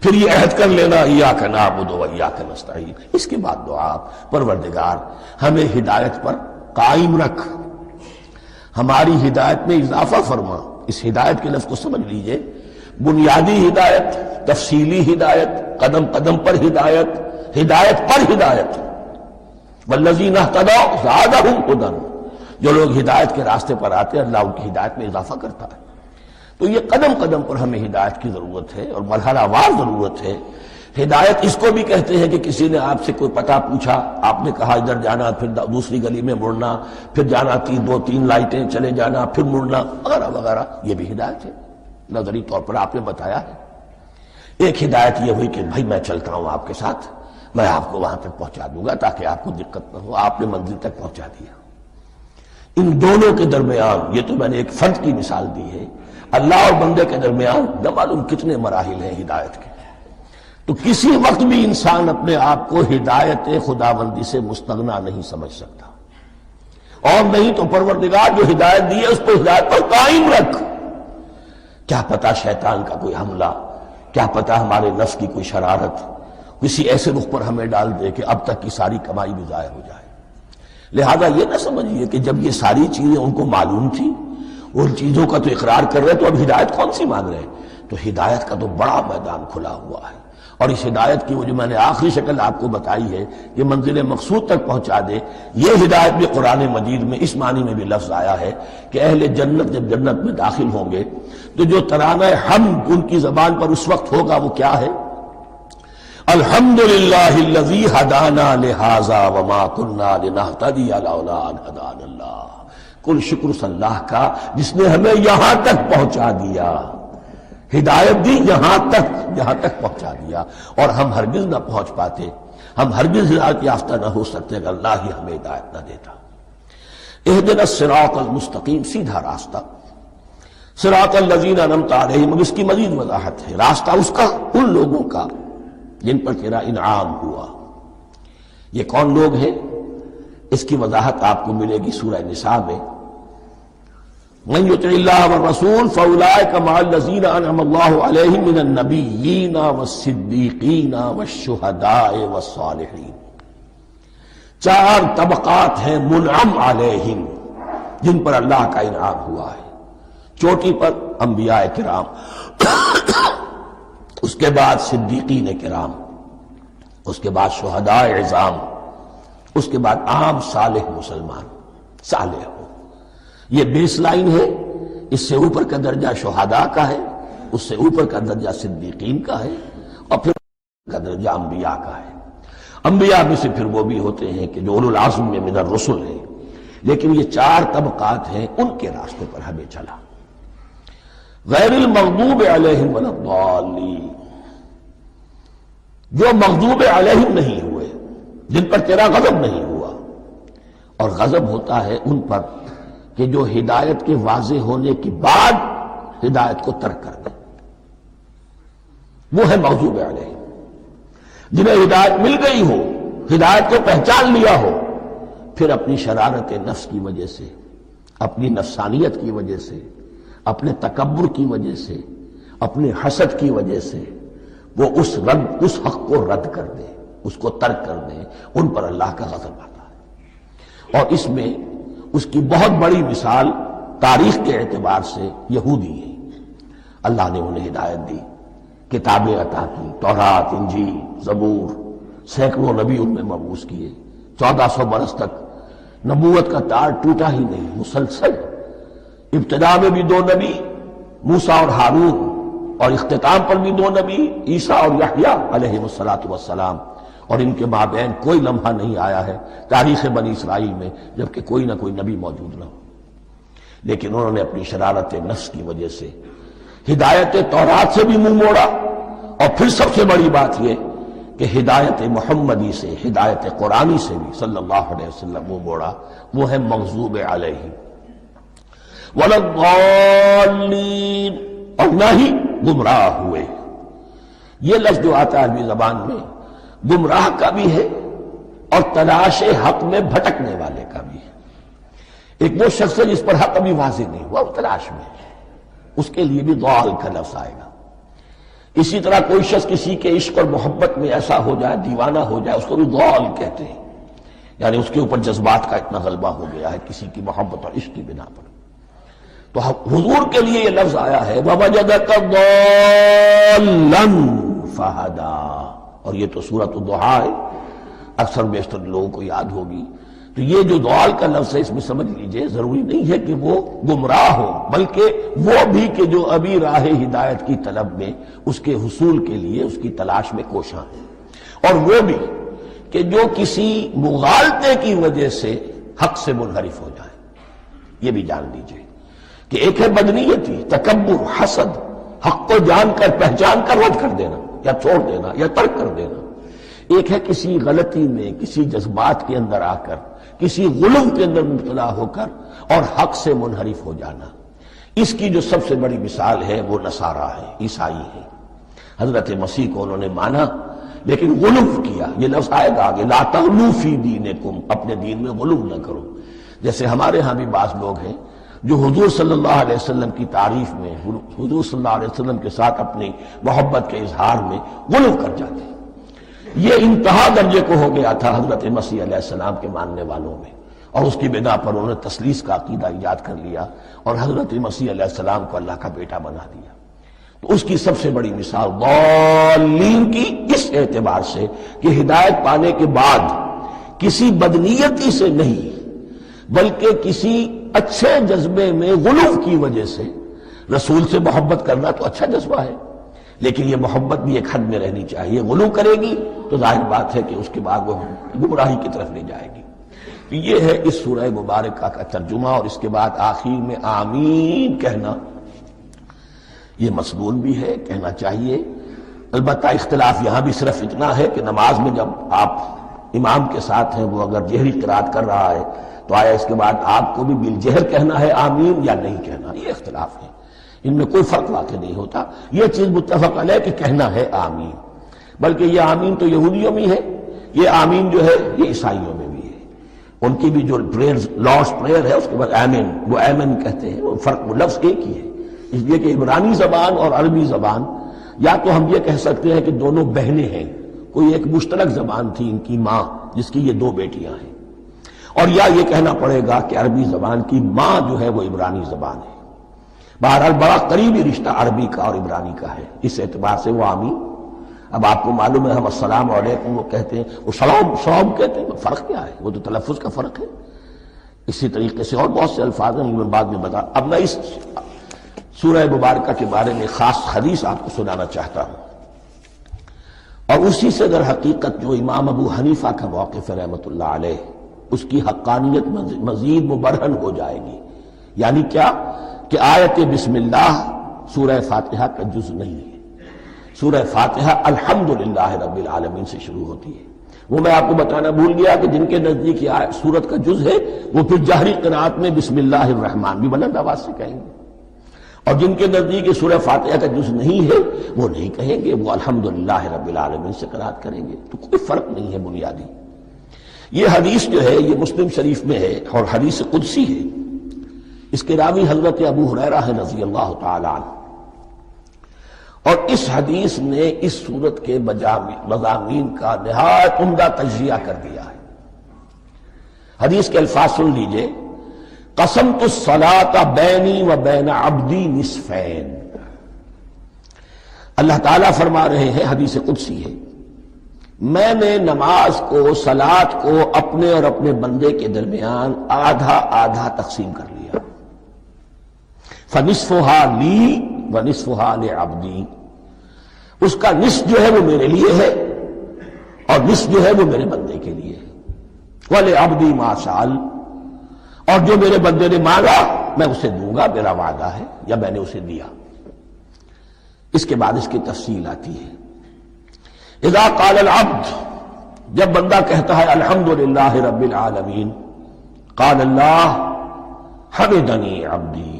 پھر یہ عہد کر لینا ایاک نعبد و ایاک نستعین، اس کے بعد دعا پروردگار ہمیں ہدایت پر قائم رکھ، ہماری ہدایت میں اضافہ فرما۔ اس ہدایت کے لفظ کو سمجھ لیجئے، بنیادی ہدایت، تفصیلی ہدایت، قدم قدم پر ہدایت، ہدایت پر ہدایت۔ والذین اہتدوا زادہم ھدی، جو لوگ ہدایت کے راستے پر آتے ہیں اللہ ان کی ہدایت میں اضافہ کرتا ہے۔ تو یہ قدم قدم پر ہمیں ہدایت کی ضرورت ہے اور مرحلہ وار ضرورت ہے۔ ہدایت اس کو بھی کہتے ہیں کہ کسی نے آپ سے کوئی پتہ پوچھا، آپ نے کہا ادھر جانا، پھر دوسری گلی میں مڑنا، پھر جانا دو تین لائٹیں چلے جانا، پھر مڑنا، وغیرہ وغیرہ، یہ بھی ہدایت ہے، نظری طور پر آپ نے بتایا ہے۔ ایک ہدایت یہ ہوئی کہ بھائی میں چلتا ہوں آپ کے ساتھ، میں آپ کو وہاں تک پہنچا دوں گا تاکہ آپ کو دقت نہ ہو، آپ نے منزل تک پہنچا دیا۔ ان دونوں کے درمیان، یہ تو میں نے ایک فرد کی مثال دی ہے، اللہ اور بندے کے درمیان نہ معلوم کتنے مراحل ہیں ہدایت کے۔ تو کسی وقت بھی انسان اپنے آپ کو ہدایت خداوندی سے مستغنا نہیں سمجھ سکتا، اور نہیں تو پروردگار جو ہدایت دی ہے اس کو ہدایت پر قائم رکھ۔ کیا پتہ شیطان کا کوئی حملہ، کیا پتہ ہمارے نفس کی کوئی شرارت کسی ایسے رخ پر ہمیں ڈال دے کہ اب تک کی ساری کمائی بھی ضائع ہو جائے۔ لہذا یہ نہ سمجھیے کہ جب یہ ساری چیزیں ان کو معلوم تھی، ان چیزوں کا تو اقرار کر رہے تو اب ہدایت کون سی مانگ رہے ہیں؟ تو ہدایت کا تو بڑا میدان کھلا ہوا ہے، اور اس ہدایت کی وہ جو میں نے آخری شکل آپ کو بتائی ہے، یہ منزل مقصود تک پہنچا دے۔ یہ ہدایت بھی قرآن مجید میں اس معنی میں بھی لفظ آیا ہے کہ اہل جنت جب جنت میں داخل ہوں گے تو جو ترانہ حمد ان کی زبان پر اس وقت ہوگا وہ کیا ہے؟ الحمدللہ الذی ہدانا لہذا وما کنا لنہتدی لولا ان ہدانا اللہ۔ کل شکر اس اللہ کا جس نے ہمیں یہاں تک پہنچا دیا، ہدایت دی یہاں تک پہنچا دیا، اور ہم ہرگز نہ پہنچ پاتے، ہم ہرگز ہدایت یافتہ نہ ہو سکتے اگر اللہ ہی ہمیں ہدایت نہ دیتا۔ اہدنا الصراط المستقیم، سیدھا راستہ، صراط الذین انعمت علیہم، اب اس کی مزید وضاحت ہے، راستہ اس کا ان لوگوں کا جن پر تیرا انعام ہوا۔ یہ کون لوگ ہیں؟ اس کی وضاحت آپ کو ملے گی سورہ نساء میں، من یطع اللہ والرسول فاولئک مع الذین انعم اللہ علیہم من النبیین والصدیقین والشہداء والصالحین۔ چار طبقات ہیں منعم علیہم جن پر اللہ کا انعام ہوا ہے۔ چوٹی پر انبیاء کرام، اس کے بعد صدیقین کرام، اس کے بعد شہداء عظام، اس کے بعد عام صالح مسلمان، صالح ہو۔ یہ بیس لائن ہے، اس سے اوپر کا درجہ شہداء کا ہے، اس سے اوپر کا درجہ صدیقین کا ہے، اور پھر کا درجہ انبیاء کا ہے۔ انبیاء میں سے پھر وہ بھی ہوتے ہیں کہ جو اولو العزم میں من الرسل ہیں، لیکن یہ چار طبقات ہیں، ان کے راستے پر ہمیں چلا۔ غیر المغضوب علیہم ولا الضالین، جو مغضوب علیہم نہیں ہوئے، جن پر تیرا غضب نہیں ہوا، اور غضب ہوتا ہے ان پر کہ جو ہدایت کے واضح ہونے کے بعد ہدایت کو ترک کر دیں، وہ ہے مغضوب علیہم۔ جنہیں ہدایت مل گئی ہو، ہدایت کو پہچان لیا ہو، پھر اپنی شرارت نفس کی وجہ سے، اپنی نفسانیت کی وجہ سے، اپنے تکبر کی وجہ سے، اپنے حسد کی وجہ سے وہ اس حق کو رد کر دیں، اس کو ترک کر دیں، ان پر اللہ کا غضب آتا ہے۔ اور اس میں اس کی بہت بڑی مثال تاریخ کے اعتبار سے یہودی ہے۔ اللہ نے انہیں ہدایت دی، کتابیں عطا کی، تورات، انجیل، زبور، سینکڑوں نبی ان میں مبعوث کیے، 1400 برس تک نبوت کا تار ٹوٹا ہی نہیں، مسلسل۔ ابتدا میں بھی 2 نبی، موسیٰ اور ہارون، اور اختتام پر بھی 2 نبی، عیسیٰ اور یحییٰ علیہ السلام، اور ان کے مابین کوئی لمحہ نہیں آیا ہے تاریخ بنی اسرائیل میں جبکہ کوئی نہ کوئی نبی موجود نہ ہو۔ لیکن انہوں نے اپنی شرارت نفس کی وجہ سے ہدایت تورات سے بھی منہ موڑا، اور پھر سب سے بڑی بات یہ کہ ہدایت محمدی سے، ہدایت قرآنی سے بھی صلی اللہ علیہ وسلم منہ موڑا، وہ ہے مغضوب علیہم ولا الضالین، اور نہ ہی گمراہ ہوئے۔ یہ لفظ جو آتا ہے عربی زبان میں گمراہ کا بھی ہے اور تلاش حق میں بھٹکنے والے کا بھی ہے۔ ایک وہ شخص ہے جس پر حق ابھی واضح نہیں ہوا، وہ تلاش میں ہے، اس کے لیے بھی ضال کا لفظ آئے گا۔ اسی طرح کوئی شخص کسی کے عشق اور محبت میں ایسا ہو جائے، دیوانہ ہو جائے، اس کو بھی ضال کہتے ہیں، یعنی اس کے اوپر جذبات کا اتنا غلبہ ہو گیا ہے کسی کی محبت اور عشق کی بنا پر۔ تو حضور کے لیے یہ لفظ آیا ہے وَوَجَدَكَ ضَالًّا فَهَدَىٰ، اور یہ تو سورۃ الضحیٰ ہے، اکثر بیشتر لوگوں کو یاد ہوگی۔ تو یہ جو ضال کا لفظ ہے اس میں سمجھ لیجئے ضروری نہیں ہے کہ وہ گمراہ ہو، بلکہ وہ بھی کہ جو ابھی راہ ہدایت کی طلب میں اس کے حصول کے لیے اس کی تلاش میں کوشاں ہے، اور وہ بھی کہ جو کسی مغالطے کی وجہ سے حق سے منحرف ہو جائے۔ یہ بھی جان لیجئے کہ ایک ہے بدنیتی، تکبر، حسد، حق کو جان کر پہچان کر رد کر دینا یا چھوڑ دینا یا ترک کر دینا، ایک ہے کسی غلطی میں، کسی جذبات کے اندر آ کر، کسی غلو کے اندر مبتلا ہو کر اور حق سے منحرف ہو جانا۔ اس کی جو سب سے بڑی مثال ہے وہ نصارہ ہے، عیسائی ہے۔ حضرت مسیح کو انہوں نے مانا لیکن غلو کیا، یہ لفظ آئے گا آگے، لا تغلو فی دینکم، اپنے دین میں غلو نہ کرو۔ جیسے ہمارے ہاں بھی بعض لوگ ہیں جو حضور صلی اللہ علیہ وسلم کی تعریف میں، حضور صلی اللہ علیہ وسلم کے ساتھ اپنی محبت کے اظہار میں غلو کر جاتے ہیں۔ یہ انتہا درجے کو ہو گیا تھا حضرت مسیح علیہ السلام کے ماننے والوں میں، اور اس کی بنا پر انہوں نے تثلیث کا عقیدہ ایجاد کر لیا اور حضرت مسیح علیہ السلام کو اللہ کا بیٹا بنا دیا۔ تو اس کی سب سے بڑی مثال ضالین کی اس اعتبار سے کہ ہدایت پانے کے بعد کسی بدنیتی سے نہیں بلکہ کسی اچھے جذبے میں غلو کی وجہ سے رسول سے محبت کرنا تو اچھا جذبہ ہے، لیکن یہ محبت بھی ایک حد میں رہنی چاہیے۔ غلو کرے گی تو ظاہر بات ہے کہ اس کے بعد وہ گمراہی کی طرف لے جائے گی۔ تو یہ ہے اس سورہ مبارکہ کا ترجمہ، اور اس کے بعد آخر میں آمین کہنا یہ مسنون بھی ہے، کہنا چاہیے۔ البتہ اختلاف یہاں بھی صرف اتنا ہے کہ نماز میں جب آپ امام کے ساتھ ہیں، وہ اگر جہری قرات کر رہا ہے تو آیا اس کے بعد آپ کو بھی بالجہر کہنا ہے آمین یا نہیں کہنا، یہ اختلاف ہے، ان میں کوئی فرق واقع نہیں ہوتا۔ یہ چیز متفق علیہ کہ کہنا ہے آمین، بلکہ یہ آمین تو یہودیوں میں ہے، یہ آمین جو ہے یہ عیسائیوں میں بھی ہے، ان کی بھی جو پریئر لارڈس پریئر ہے اس کے بعد آمین، وہ آمین کہتے ہیں، وہ فرق، وہ لفظ ایک ہی ہے۔ اس لیے کہ عبرانی زبان اور عربی زبان، یا تو ہم یہ کہہ سکتے ہیں کہ دونوں بہنیں ہیں، کوئی ایک مشترک زبان تھی ان کی ماں جس کی یہ دو بیٹیاں ہیں، اور یا یہ کہنا پڑے گا کہ عربی زبان کی ماں جو ہے وہ عبرانی زبان ہے۔ بہرحال بڑا قریبی رشتہ عربی کا اور عبرانی کا ہے، اس اعتبار سے وہ آمین۔ اب آپ کو معلوم ہے ہم السلام علیکم وہ کہتے ہیں، وہ سلام کہتے ہیں، فرق کیا ہے؟ وہ تو تلفظ کا فرق ہے۔ اسی طریقے سے اور بہت سے الفاظ ہیں، میں بعد میں بتا۔ اب میں اس سورہ مبارکہ کے بارے میں خاص حدیث آپ کو سنانا چاہتا ہوں، اور اسی سے در حقیقت جو امام ابو حنیفہ کا موقف ہے رحمۃ اللہ علیہ، اس کی حقانیت مزید مبرہن ہو جائے گی۔ یعنی کیا کہ آیت بسم اللہ سورہ فاتحہ کا جز نہیں ہے، سورہ فاتحہ الحمدللہ رب العالمین سے شروع ہوتی ہے۔ وہ میں آپ کو بتانا بھول گیا کہ جن کے نزدیک یہ سورت کا جز ہے وہ پھر جہری قرات میں بسم اللہ الرحمن بھی بلند آواز سے کہیں گے، اور جن کے نزدیک یہ سورہ فاتحہ کا جز نہیں ہے وہ نہیں کہیں گے، وہ الحمدللہ رب العالمین سے قرات کریں گے۔ تو کوئی فرق نہیں ہے بنیادی۔ یہ حدیث جو ہے یہ مسلم شریف میں ہے اور حدیث قدسی ہے، اس کے راوی حضرت ابو ہریرہ ہے رضی اللہ تعالی عنہ، اور اس حدیث نے اس سورت کے مضامین کا نہایت عمدہ تجزیہ کر دیا ہے۔ حدیث کے الفاظ سن لیجئے، قسمت الصلاۃ بینی و بین عبدی نصفین۔ اللہ تعالیٰ فرما رہے ہیں، حدیث قدسی ہے، میں نے نماز کو، صلاۃ کو اپنے اور اپنے بندے کے درمیان آدھا آدھا تقسیم کر لیا، فنصفها لی ونصفها لعبدی، اس کا نصف جو ہے وہ میرے لیے ہے اور نصف جو ہے وہ میرے بندے کے لیے ہے، ولعبدی ما سأل، اور جو میرے بندے نے مانگا میں اسے دوں گا، میرا وعدہ ہے یا میں نے اسے دیا۔ اس کے بعد اس کی تفصیل آتی ہے، اذا قال العبد، جب بندہ کہتا ہے الحمدللہ رب العالمین، قال اللہ حمدنی عبدی،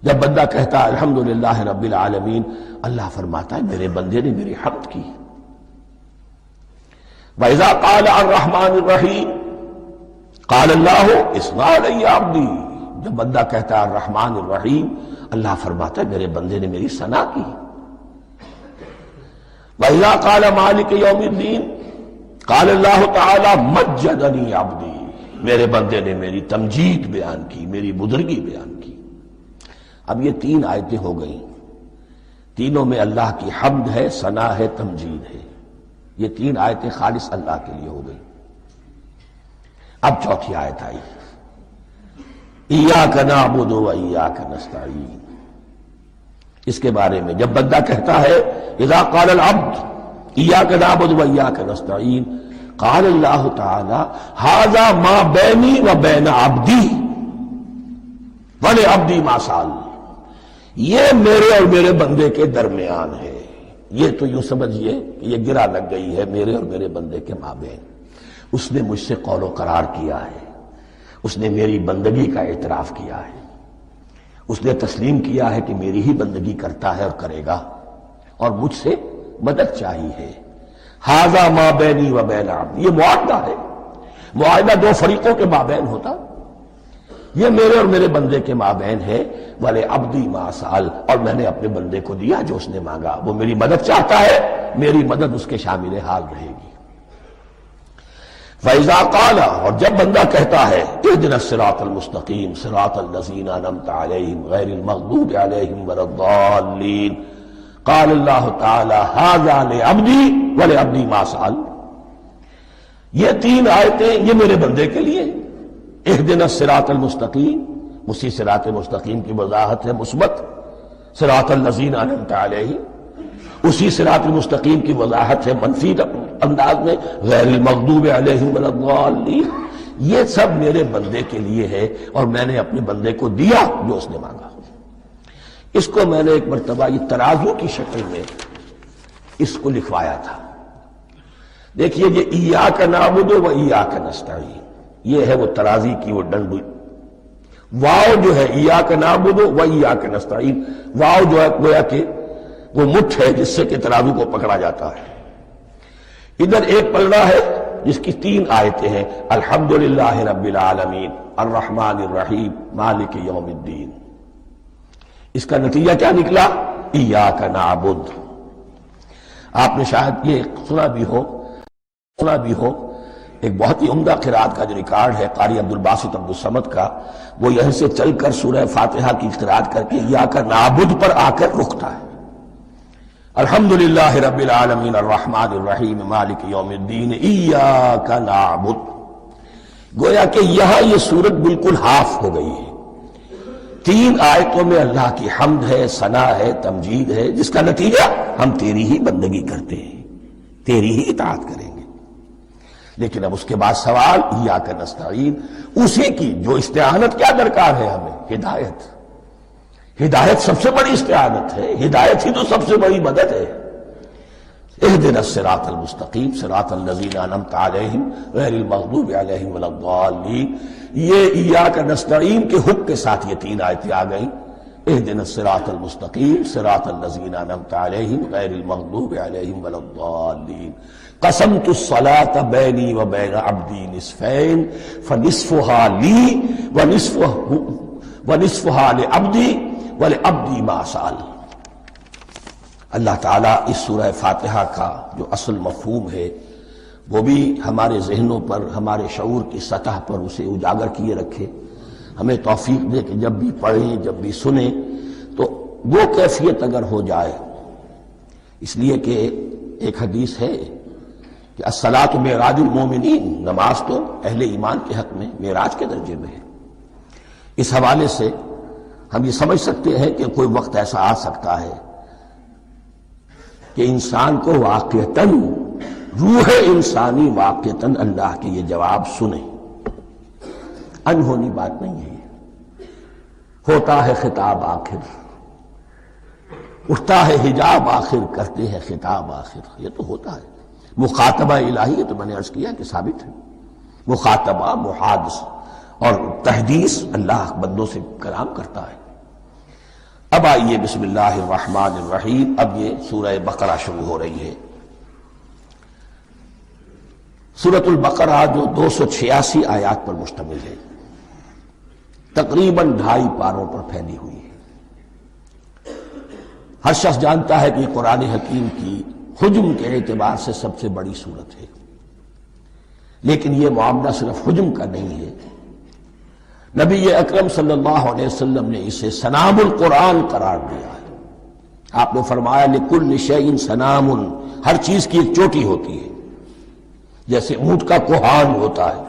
جب بندہ کہتا ہے الحمدللہ رب العالمین، اللہ فرماتا ہے میرے بندے نے میری حمد کی۔ وَإِذَا قَالَ الرَّحْمَنِ الرَّحِيمِ قَالَ اللَّهُ اثْنَى عَلَيَّ عَبْدِي، جب بندہ کہتا ہے الرحمن الرحیم، اللہ فرماتا ہے میرے بندے نے میری ثنا کی۔ وَإِذَا قَالَ مَالِكِ يَوْمِ الدِّينِ قال اللہ تعالی مجدنی عبدی، میرے بندے نے میری تمجید بیان کی، میری بزرگی بیان کی۔ اب یہ تین آیتیں ہو گئیں، تینوں میں اللہ کی حمد ہے، ثنا ہے، تمجید ہے۔ یہ تین آیتیں خالص اللہ کے لیے ہو گئی۔ اب چوتھی آیت آئی، ایاک نعبد و ایاک نستعین۔ اس کے بارے میں جب بندہ کہتا ہے اذا قال العبد ایاک نعبد و ایاک نستعین، قال اللہ تعالی ھذا ما بینی و بین عبدی ولعبدی ما سأل، یہ میرے اور میرے بندے کے درمیان ہے۔ یہ تو یوں سمجھیے کہ یہ گرا لگ گئی ہے میرے اور میرے بندے کے مابین۔ اس نے مجھ سے قول و قرار کیا ہے، اس نے میری بندگی کا اعتراف کیا ہے، اس نے تسلیم کیا ہے کہ میری ہی بندگی کرتا ہے اور کرے گا، اور مجھ سے مدد چاہیے ہے۔ ھذا ما بینی و بین عبدی، یہ معاہدہ ہے، معاہدہ دو فریقوں کے مابین ہوتا، یہ میرے اور میرے بندے کے مابین ہے۔ والے عبدی ما سأل، اور میں نے اپنے بندے کو دیا جو اس نے مانگا، وہ میری مدد چاہتا ہے، میری مدد اس کے شامل حال رہے گی۔ فَإِذَا قَالَ، اور جب بندہ کہتا ہے اهْدِنَا الصِّرَاطَ الْمُسْتَقِيمَ صِرَاطَ الَّذِينَ أَنْعَمْتَ عَلَيْهِمْ غَيْرِ الْمَغْضُوبِ عَلَيْهِمْ وَلَا الضَّالِّينَ، قال اللہ تعالی ھذا لعبدی ولعبدی ما سأل۔ یہ تین آیتیں یہ میرے بندے کے لیے، اهْدِنَا الصِّرَاطَ الْمُسْتَقِيمَ، اسی صراط مستقیم کی وضاحت ہے مثبت، صراط الذین انعمت علیہم، اسی صراط المستقیم کی وضاحت ہے منفی انداز میں، غیر المغضوب علیہم ولا الضالین۔ یہ سب میرے بندے کے لیے ہے، اور میں نے اپنے بندے کو دیا جو اس نے مانگا۔ اس کو میں نے ایک مرتبہ یہ ترازو کی شکل میں اس کو لکھوایا تھا۔ دیکھیے یہ ایاک نعبد و ایاک نستعین، یہ ہے وہ ترازی کی وہ ڈنڈی۔ واو جو ہے ایاک نعبد و ایاک نستعین، واو جو ہے گویا کہ وہ مٹھ ہے جس سے کہ ترازو کو پکڑا جاتا ہے۔ ادھر ایک پلڑا ہے جس کی تین آیتیں ہیں، الحمدللہ رب العالمین الرحمن الرحیم مالک یوم الدین۔ اس کا نتیجہ کیا نکلا؟ ایاک نعبد۔ آپ نے شاید یہ سنا بھی ہو ایک بہت ہی عمدہ قرات کا جو ریکارڈ ہے قاری عبدالباسط عبدالصمد کا، وہ یہیں سے چل کر سورہ فاتحہ کی قرات کر کے ایاک نعبد پر آ کر رکتا ہے۔ الحمدللہ رب العالمین الرحمن الرحیم مالک یوم الدین ایاک نعبد۔ گویا کہ یہاں یہ صورت بالکل ہاف ہو گئی ہے۔ تین آیتوں میں اللہ کی حمد ہے، ثنا ہے، تمجید ہے، جس کا نتیجہ ہم تیری ہی بندگی کرتے ہیں، تیری ہی اطاعت کریں گے۔ لیکن اب اس کے بعد سوال ایاک نستعین، اسی کی جو استعانت کیا درکار ہے ہمیں؟ ہدایت۔ ہدایت سب سے بڑی استعانت ہے، ہدایت ہی تو سب سے بڑی مدد ہے۔ اهدنا الصراط المستقیم صراط الذین انعمت علیہم غیر المغضوب علیہم ولا الضالین۔ یہ ایاک نستعین کے حکم کے ساتھ یہ تین آیتیں آ گئیں، اهدنا الصراط المستقیم صراط الذین انعمت علیہم غیر المغضوب علیہم ولا الضالین۔ قسمت الصلاة بینی و بین عبدی نصفین فنصفها لی ونصفها لعبدی ولعبدی ما سأل۔ اللہ تعالیٰ اس سورہ فاتحہ کا جو اصل مفہوم ہے وہ بھی ہمارے ذہنوں پر، ہمارے شعور کی سطح پر اسے اجاگر کیے رکھے، ہمیں توفیق دے کہ جب بھی پڑھیں، جب بھی سنیں تو وہ کیفیت اگر ہو جائے۔ اس لیے کہ ایک حدیث ہے کہ الصلاۃ معراج المومنین، نماز تو اہل ایمان کے حق میں معراج کے درجے میں ہے۔ اس حوالے سے ہم یہ سمجھ سکتے ہیں کہ کوئی وقت ایسا آ سکتا ہے کہ انسان کو واقعتاً، روح انسانی واقعتاً اللہ کے یہ جواب سنے۔ انہونی بات نہیں ہے یہ، ہوتا ہے خطاب آخر، اٹھتا ہے حجاب آخر، کرتے ہیں خطاب آخر، یہ تو ہوتا ہے۔ مخاطبہ الہی، یہ تو میں نے عرض کیا کہ ثابت ہے، مخاطبہ، محادث اور تحدیث اللہ بندوں سے کلام کرتا ہے۔ اب آئیے بسم اللہ الرحمن الرحیم، اب یہ سورہ بقرہ شروع ہو رہی ہے۔ سورۃ البقرہ جو 286 آیات پر مشتمل ہے، تقریباً 2.5 پاروں پر پھیلی ہوئی ہے۔ ہر شخص جانتا ہے کہ یہ قرآن حکیم کی حجم کے اعتبار سے سب سے بڑی سورت ہے، لیکن یہ معاملہ صرف حجم کا نہیں ہے۔ نبی اکرم صلی اللہ علیہ وسلم نے اسے سنام القرآن قرار دیا ہے۔ آپ نے فرمایا لکل شیء سنام، ہر چیز کی ایک چوٹی ہوتی ہے، جیسے اونٹ کا کوہان ہوتا ہے۔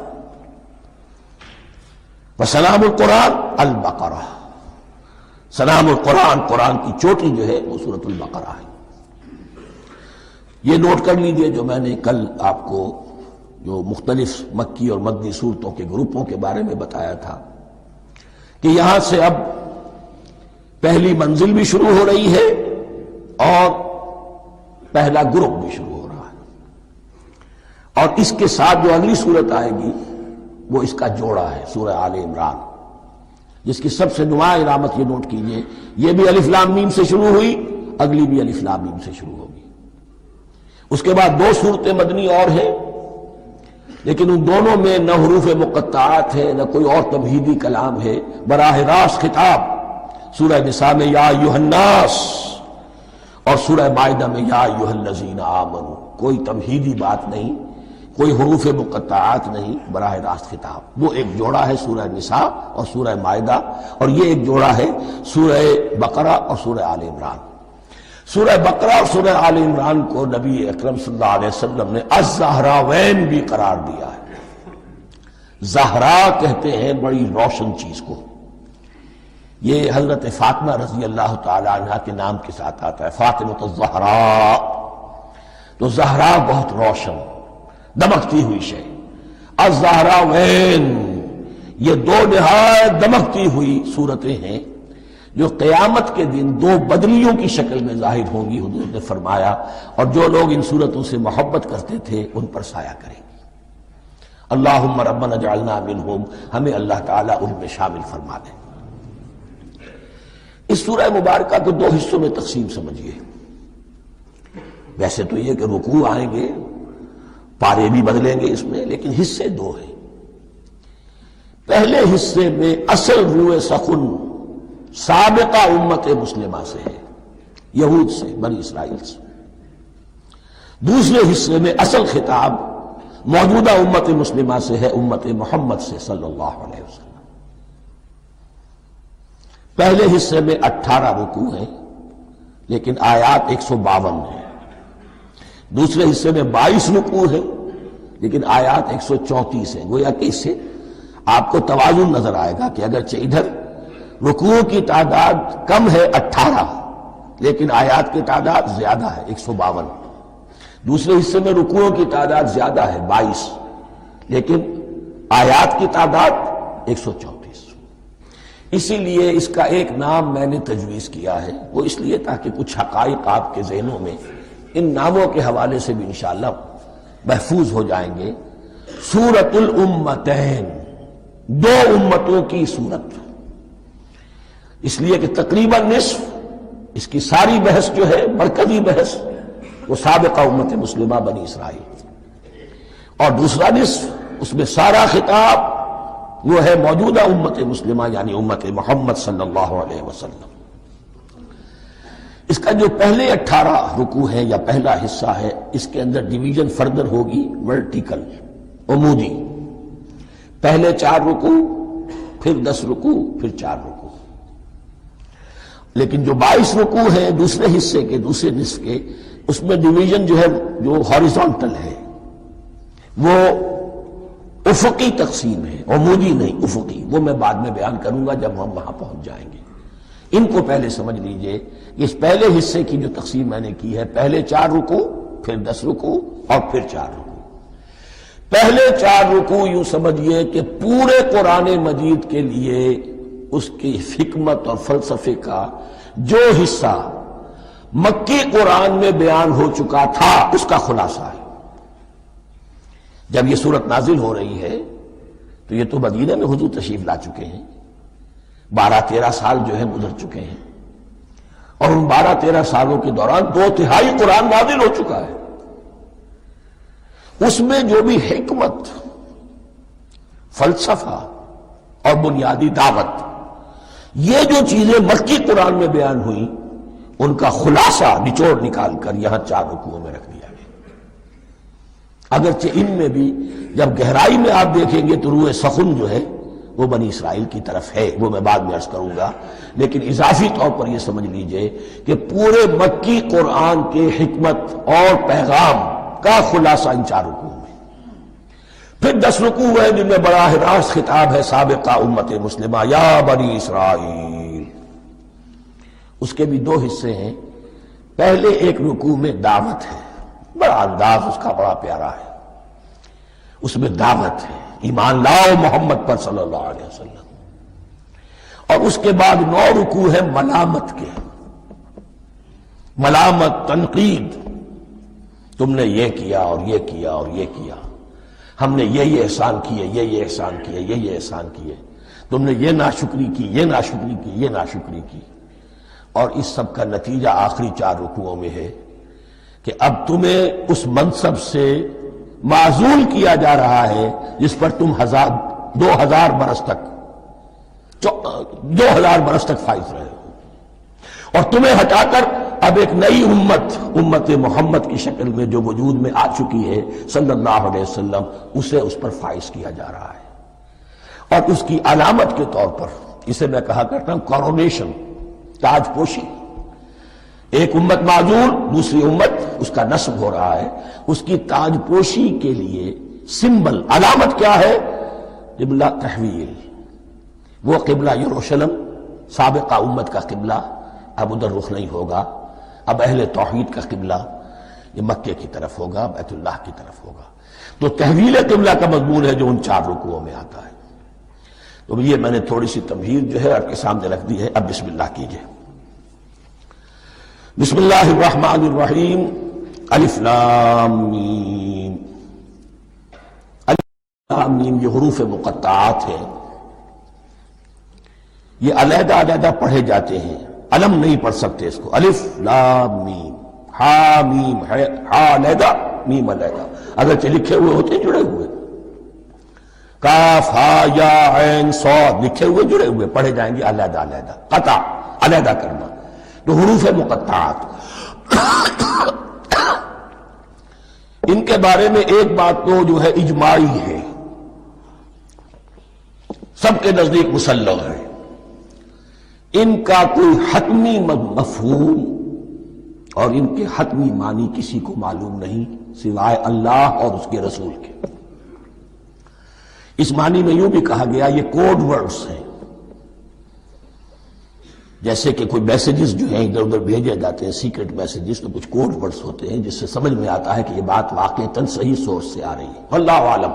وسنام القرآن البقرہ، سنام القرآن، قرآن کی چوٹی جو ہے وہ سورۃ البقرہ ہے۔ یہ نوٹ کر لیجئے جو میں نے کل آپ کو جو مختلف مکی اور مدنی صورتوں کے گروپوں کے بارے میں بتایا تھا کہ یہاں سے اب پہلی منزل بھی شروع ہو رہی ہے اور پہلا گروپ بھی شروع ہو رہا ہے، اور اس کے ساتھ جو اگلی صورت آئے گی وہ اس کا جوڑا ہے، سورہ آل عمران، جس کی سب سے نمایاں علامت یہ نوٹ کیجئے، یہ بھی الف لام میم سے شروع ہوئی، اگلی بھی الف لام میم سے شروع ہوگی۔ اس کے بعد دو صورتیں مدنی اور ہیں، لیکن ان دونوں میں نہ حروف مقطعات ہے نہ کوئی اور تمہیدی کلام ہے، براہ راست خطاب سورہ نساء میں یا ایھا الناس اور سورہ مائدہ میں یا ایھا الذین آمنوا، کوئی تمہیدی بات نہیں، کوئی حروف مقطعات نہیں، براہ راست خطاب۔ وہ ایک جوڑا ہے سورہ نساء اور سورہ مائدہ، اور یہ ایک جوڑا ہے سورہ بقرہ اور سورہ آل عمران۔ سورہ بقرہ اور سورہ آل عمران کو نبی اکرم صلی اللہ علیہ وسلم نے الزہراوین بھی قرار دیا ہے۔ زہرا کہتے ہیں بڑی روشن چیز کو، یہ حضرت فاطمہ رضی اللہ تعالی عنہا کے نام کے ساتھ آتا ہے، فاطمۃ الزہراء، تو زہرا بہت روشن دمکتی ہوئی شے۔ الزہراوین، یہ دو نہایت دمکتی ہوئی صورتیں ہیں جو قیامت کے دن دو بدریوں کی شکل میں ظاہر ہوں گی، حضور نے فرمایا، اور جو لوگ ان صورتوں سے محبت کرتے تھے ان پر سایہ کریں گی۔ اللہم ربنا اجعلنا منہم، ہمیں اللہ تعالیٰ ان میں شامل فرما دے۔ اس سورہ مبارکہ کو دو حصوں میں تقسیم سمجھیے۔ ویسے تو یہ کہ رکوع آئیں گے، پارے بھی بدلیں گے اس میں، لیکن حصے دو ہیں۔ پہلے حصے میں اصل روح سخن سابقہ امت مسلمہ سے ہے، یہود سے، بنی اسرائیل سے۔ دوسرے حصے میں اصل خطاب موجودہ امت مسلمہ سے ہے، امت محمد سے صلی اللہ علیہ وسلم۔ پہلے حصے میں 18 رکوع ہیں لیکن آیات 152 ہیں، دوسرے حصے میں 22 رکوع ہیں لیکن آیات 134 ہیں۔ گویا کہ اس سے آپ کو توازن نظر آئے گا کہ اگرچہ ادھر رکوع کی تعداد کم ہے 18 لیکن آیات کی تعداد زیادہ ہے 152، دوسرے حصے میں رکوعوں کی تعداد زیادہ ہے 22 لیکن آیات کی تعداد 134۔ اسی لیے اس کا ایک نام میں نے تجویز کیا ہے، وہ اس لیے تاکہ کچھ حقائق آپ کے ذہنوں میں ان ناموں کے حوالے سے بھی انشاءاللہ محفوظ ہو جائیں گے۔ سورۃ الامتین، دو امتوں کی سورت، اس لیے کہ تقریباً نصف اس کی ساری بحث جو ہے، مرکزی بحث، وہ سابقہ امت مسلمہ بنی اسرائیل، اور دوسرا نصف اس میں سارا خطاب وہ ہے موجودہ امت مسلمہ یعنی امت محمد صلی اللہ علیہ وسلم۔ اس کا جو پہلے 18 رکوع ہے یا پہلا حصہ ہے، اس کے اندر ڈویژن فردر ہوگی ورٹیکل، عمودی، پہلے 4 رکوع، پھر 10 رکوع، پھر 4 رکوع۔ لیکن جو 22 رکوع ہیں دوسرے حصے کے، دوسرے نصف کے، اس میں ڈویژن جو ہے جو ہاریزونٹل ہے، وہ افقی تقسیم ہے، عمودی نہیں، افقی۔ وہ میں بعد میں بیان کروں گا جب ہم وہاں پہنچ جائیں گے۔ ان کو پہلے سمجھ لیجئے، اس پہلے حصے کی جو تقسیم میں نے کی ہے، پہلے 4 رکوع، پھر 10 رکوع اور پھر 4 رکوع۔ پہلے 4 رکوع یوں سمجھیے کہ پورے قرآن مجید کے لیے اس کی حکمت اور فلسفے کا جو حصہ مکی قرآن میں بیان ہو چکا تھا اس کا خلاصہ ہے۔ جب یہ سورت نازل ہو رہی ہے تو یہ تو مدینہ میں حضور تشریف لا چکے ہیں، 12-13 سال جو ہے گزر چکے ہیں، اور ان 12-13 سالوں کے دوران 2/3 قرآن نازل ہو چکا ہے۔ اس میں جو بھی حکمت، فلسفہ اور بنیادی دعوت، یہ جو چیزیں مکی قرآن میں بیان ہوئی، ان کا خلاصہ نچوڑ نکال کر یہاں 4 رکوعوں میں رکھ دیا گیا۔ اگرچہ ان میں بھی جب گہرائی میں آپ دیکھیں گے تو روح سخن جو ہے وہ بنی اسرائیل کی طرف ہے، وہ میں بعد میں عرض کروں گا، لیکن اضافی طور پر یہ سمجھ لیجئے کہ پورے مکی قرآن کے حکمت اور پیغام کا خلاصہ ان 4 رکوعوں میں۔ پھر 10 رکوع ہیں جن میں براہ راست خطاب ہے سابقہ امت مسلمہ، یا بنی اسرائیل۔ اس کے بھی 2 حصے ہیں۔ پہلے ایک رکوع میں دعوت ہے، بڑا انداز اس کا بڑا پیارا ہے، اس میں دعوت ہے، ایمان لاؤ محمد پر صلی اللہ علیہ وسلم۔ اور اس کے بعد 9 رکوع ہے ملامت کے، ملامت، تنقید، تم نے یہ کیا اور یہ کیا اور یہ کیا، ہم نے یہ احسان کیے، یہ احسان کیے، یہ احسان کیے، تم نے یہ ناشکری کی، یہ ناشکری کی، یہ ناشکری کی۔ اور اس سب کا نتیجہ آخری 4 رکوعوں میں ہے کہ اب تمہیں اس منصب سے معزول کیا جا رہا ہے جس پر تم 2000 برس تک 2000 برس تک فائز رہے ہو، اور تمہیں ہٹا کر اب ایک نئی امت محمد کی شکل میں جو وجود میں آ چکی ہے صلی اللہ علیہ وسلم، اسے اس پر فائز کیا جا رہا ہے۔ اور اس کی علامت کے طور پر اسے میں کہا کرتا ہوں کورونیشن، تاج پوشی۔ ایک امت معزول، دوسری امت اس کا نصب ہو رہا ہے، اس کی تاج پوشی کے لیے سمبل، علامت کیا ہے؟ قبلہ تحویل۔ وہ قبلہ یروشلم سابقہ امت کا قبلہ اب ادھر رخ نہیں ہوگا، اب اہل توحید کا قبلہ یہ مکے کی طرف ہوگا، بیت اللہ کی طرف ہوگا۔ تو تحویل قبلہ کا مضمون ہے جو ان 4 رکوعوں میں آتا ہے۔ تو یہ میں نے تھوڑی سی تمہید جو ہے آپ کے سامنے رکھ دی ہے۔ اب بسم اللہ کیجئے۔ بسم اللہ الرحمن الرحیم، الف لام میم۔ الف لام میم یہ حروف مقطعات ہیں، یہ علیحدہ علیحدہ پڑھے جاتے ہیں، علم نہیں پڑھ سکتے اس کو۔ الف لام میم، ہا میم ہے، ہا علیحدہ میم علیحدہ، اگرچہ لکھے ہوئے ہوتے ہیں جڑے ہوئے، کاف ہا یا عین صاد لکھے ہوئے جڑے ہوئے، پڑھے جائیں گے علیحدہ علیحدہ، قطع علیحدہ کرنا۔ تو حروف مقطعات، ان کے بارے میں ایک بات تو جو ہے اجماعی ہے، سب کے نزدیک مسلم ہے، ان کا کوئی حتمی مفہوم اور ان کے حتمی معنی کسی کو معلوم نہیں سوائے اللہ اور اس کے رسول کے۔ اس معنی میں یوں بھی کہا گیا یہ کوڈ ورڈز ہیں، جیسے کہ کوئی میسیجز جو ہیں ادھر ادھر بھیجے جاتے ہیں، سیکرٹ میسیجز، تو کچھ کوڈ ورڈز ہوتے ہیں جس سے سمجھ میں آتا ہے کہ یہ بات واقعتاً صحیح سورس سے آ رہی ہے، اللہ عالم۔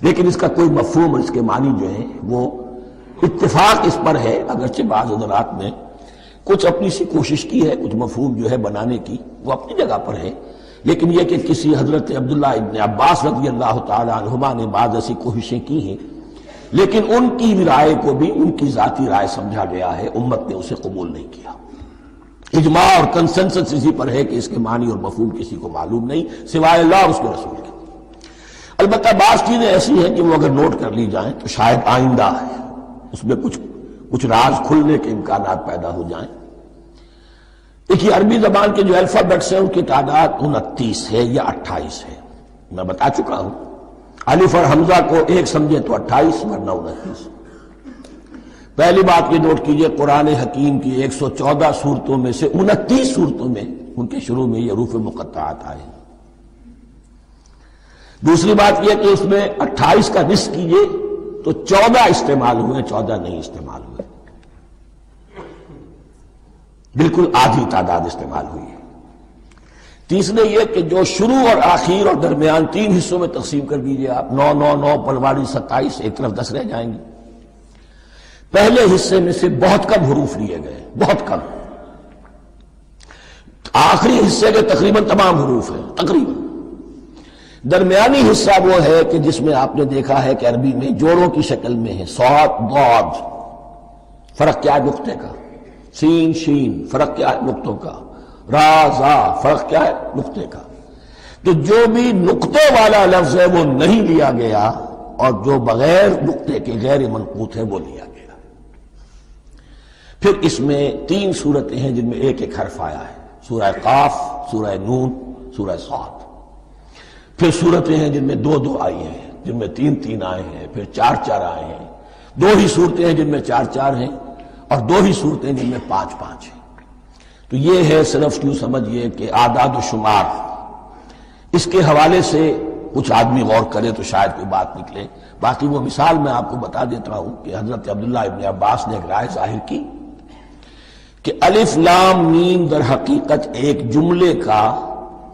لیکن اس کا کوئی مفہوم اور اس کے معنی جو ہیں وہ اتفاق اس پر ہے، اگرچہ بعض حضرات نے کچھ اپنی سی کوشش کی ہے، کچھ مفہوم جو ہے بنانے کی، وہ اپنی جگہ پر ہے، لیکن یہ کہ کسی حضرت عبداللہ ابن عباس رضی اللہ تعالی عنہما نے بعض ایسی کوششیں کی ہیں، لیکن ان کی رائے کو بھی ان کی ذاتی رائے سمجھا گیا ہے، امت نے اسے قبول نہیں کیا۔ اجماع اور کنسنسس اسی پر ہے کہ اس کے معنی اور مفہوم کسی کو معلوم نہیں سوائے اللہ اور اس کے رسول کے۔ البتہ بعض چیزیں ایسی ہیں کہ وہ اگر نوٹ کر لی جائیں تو شاید آئندہ ہے اس میں کچھ راز کھلنے کے امکانات پیدا ہو جائیں۔ دیکھیے عربی زبان کے جو الفابیٹس ہیں ان کی تعداد 29 ہے یا 28 ہے، میں بتا چکا ہوں۔ الف اور حمزہ کو ایک سمجھے تو 28 ورنہ 29۔ پہلی بات یہ نوٹ کیجئے قرآن حکیم کی 114 سورتوں میں سے 29 سورتوں میں ان کے شروع میں یہ حروف مقطعات آئے ہیں۔ دوسری بات یہ کہ اس میں 28 کا نصف کیجئے تو 14 استعمال ہوئے، 14 نہیں استعمال ہوئے، بالکل آدھی تعداد استعمال ہوئی ہے۔ تیسرے یہ کہ جو شروع اور آخر اور درمیان 3 حصوں میں تقسیم کر دیجئے آپ، 9 9 9 پلواڑی 27، ایک طرف 10 رہ جائیں گی۔ پہلے حصے میں سے بہت کم حروف لیے گئے، بہت کم۔ آخری حصے کے تقریباً تمام حروف ہیں، تقریباً۔ درمیانی حصہ وہ ہے کہ جس میں آپ نے دیکھا ہے کہ عربی میں جوڑوں کی شکل میں ہے، صاد ضاد، فرق کیا ہے نقطے کا، سین شین فرق کیا ہے نقطوں کا، را زا فرق کیا ہے نقطے کا۔ تو جو بھی نقطے والا لفظ ہے وہ نہیں لیا گیا، اور جو بغیر نقطے کے غیر منقوط ہے وہ لیا گیا۔ پھر اس میں 3 صورتیں ہیں جن میں ایک ایک حرف آیا ہے، سورہ قاف، سورہ نون، سورہ صاد۔ پھر صورتیں ہیں جن میں 2 آئی ہیں، جن میں 3 آئے ہیں، پھر 4 آئے ہیں، 2 ہی صورتیں ہیں جن میں 4 ہیں، اور 2 ہی صورتیں جن میں 5 ہیں۔ تو یہ ہے صرف یوں سمجھیے کہ اعداد و شمار۔ اس کے حوالے سے کچھ آدمی غور کرے تو شاید کوئی بات نکلے۔ باقی وہ مثال میں آپ کو بتا دیتا ہوں کہ حضرت عبداللہ ابن عباس نے ایک رائے ظاہر کی کہ الف لام میم در حقیقت ایک جملے کا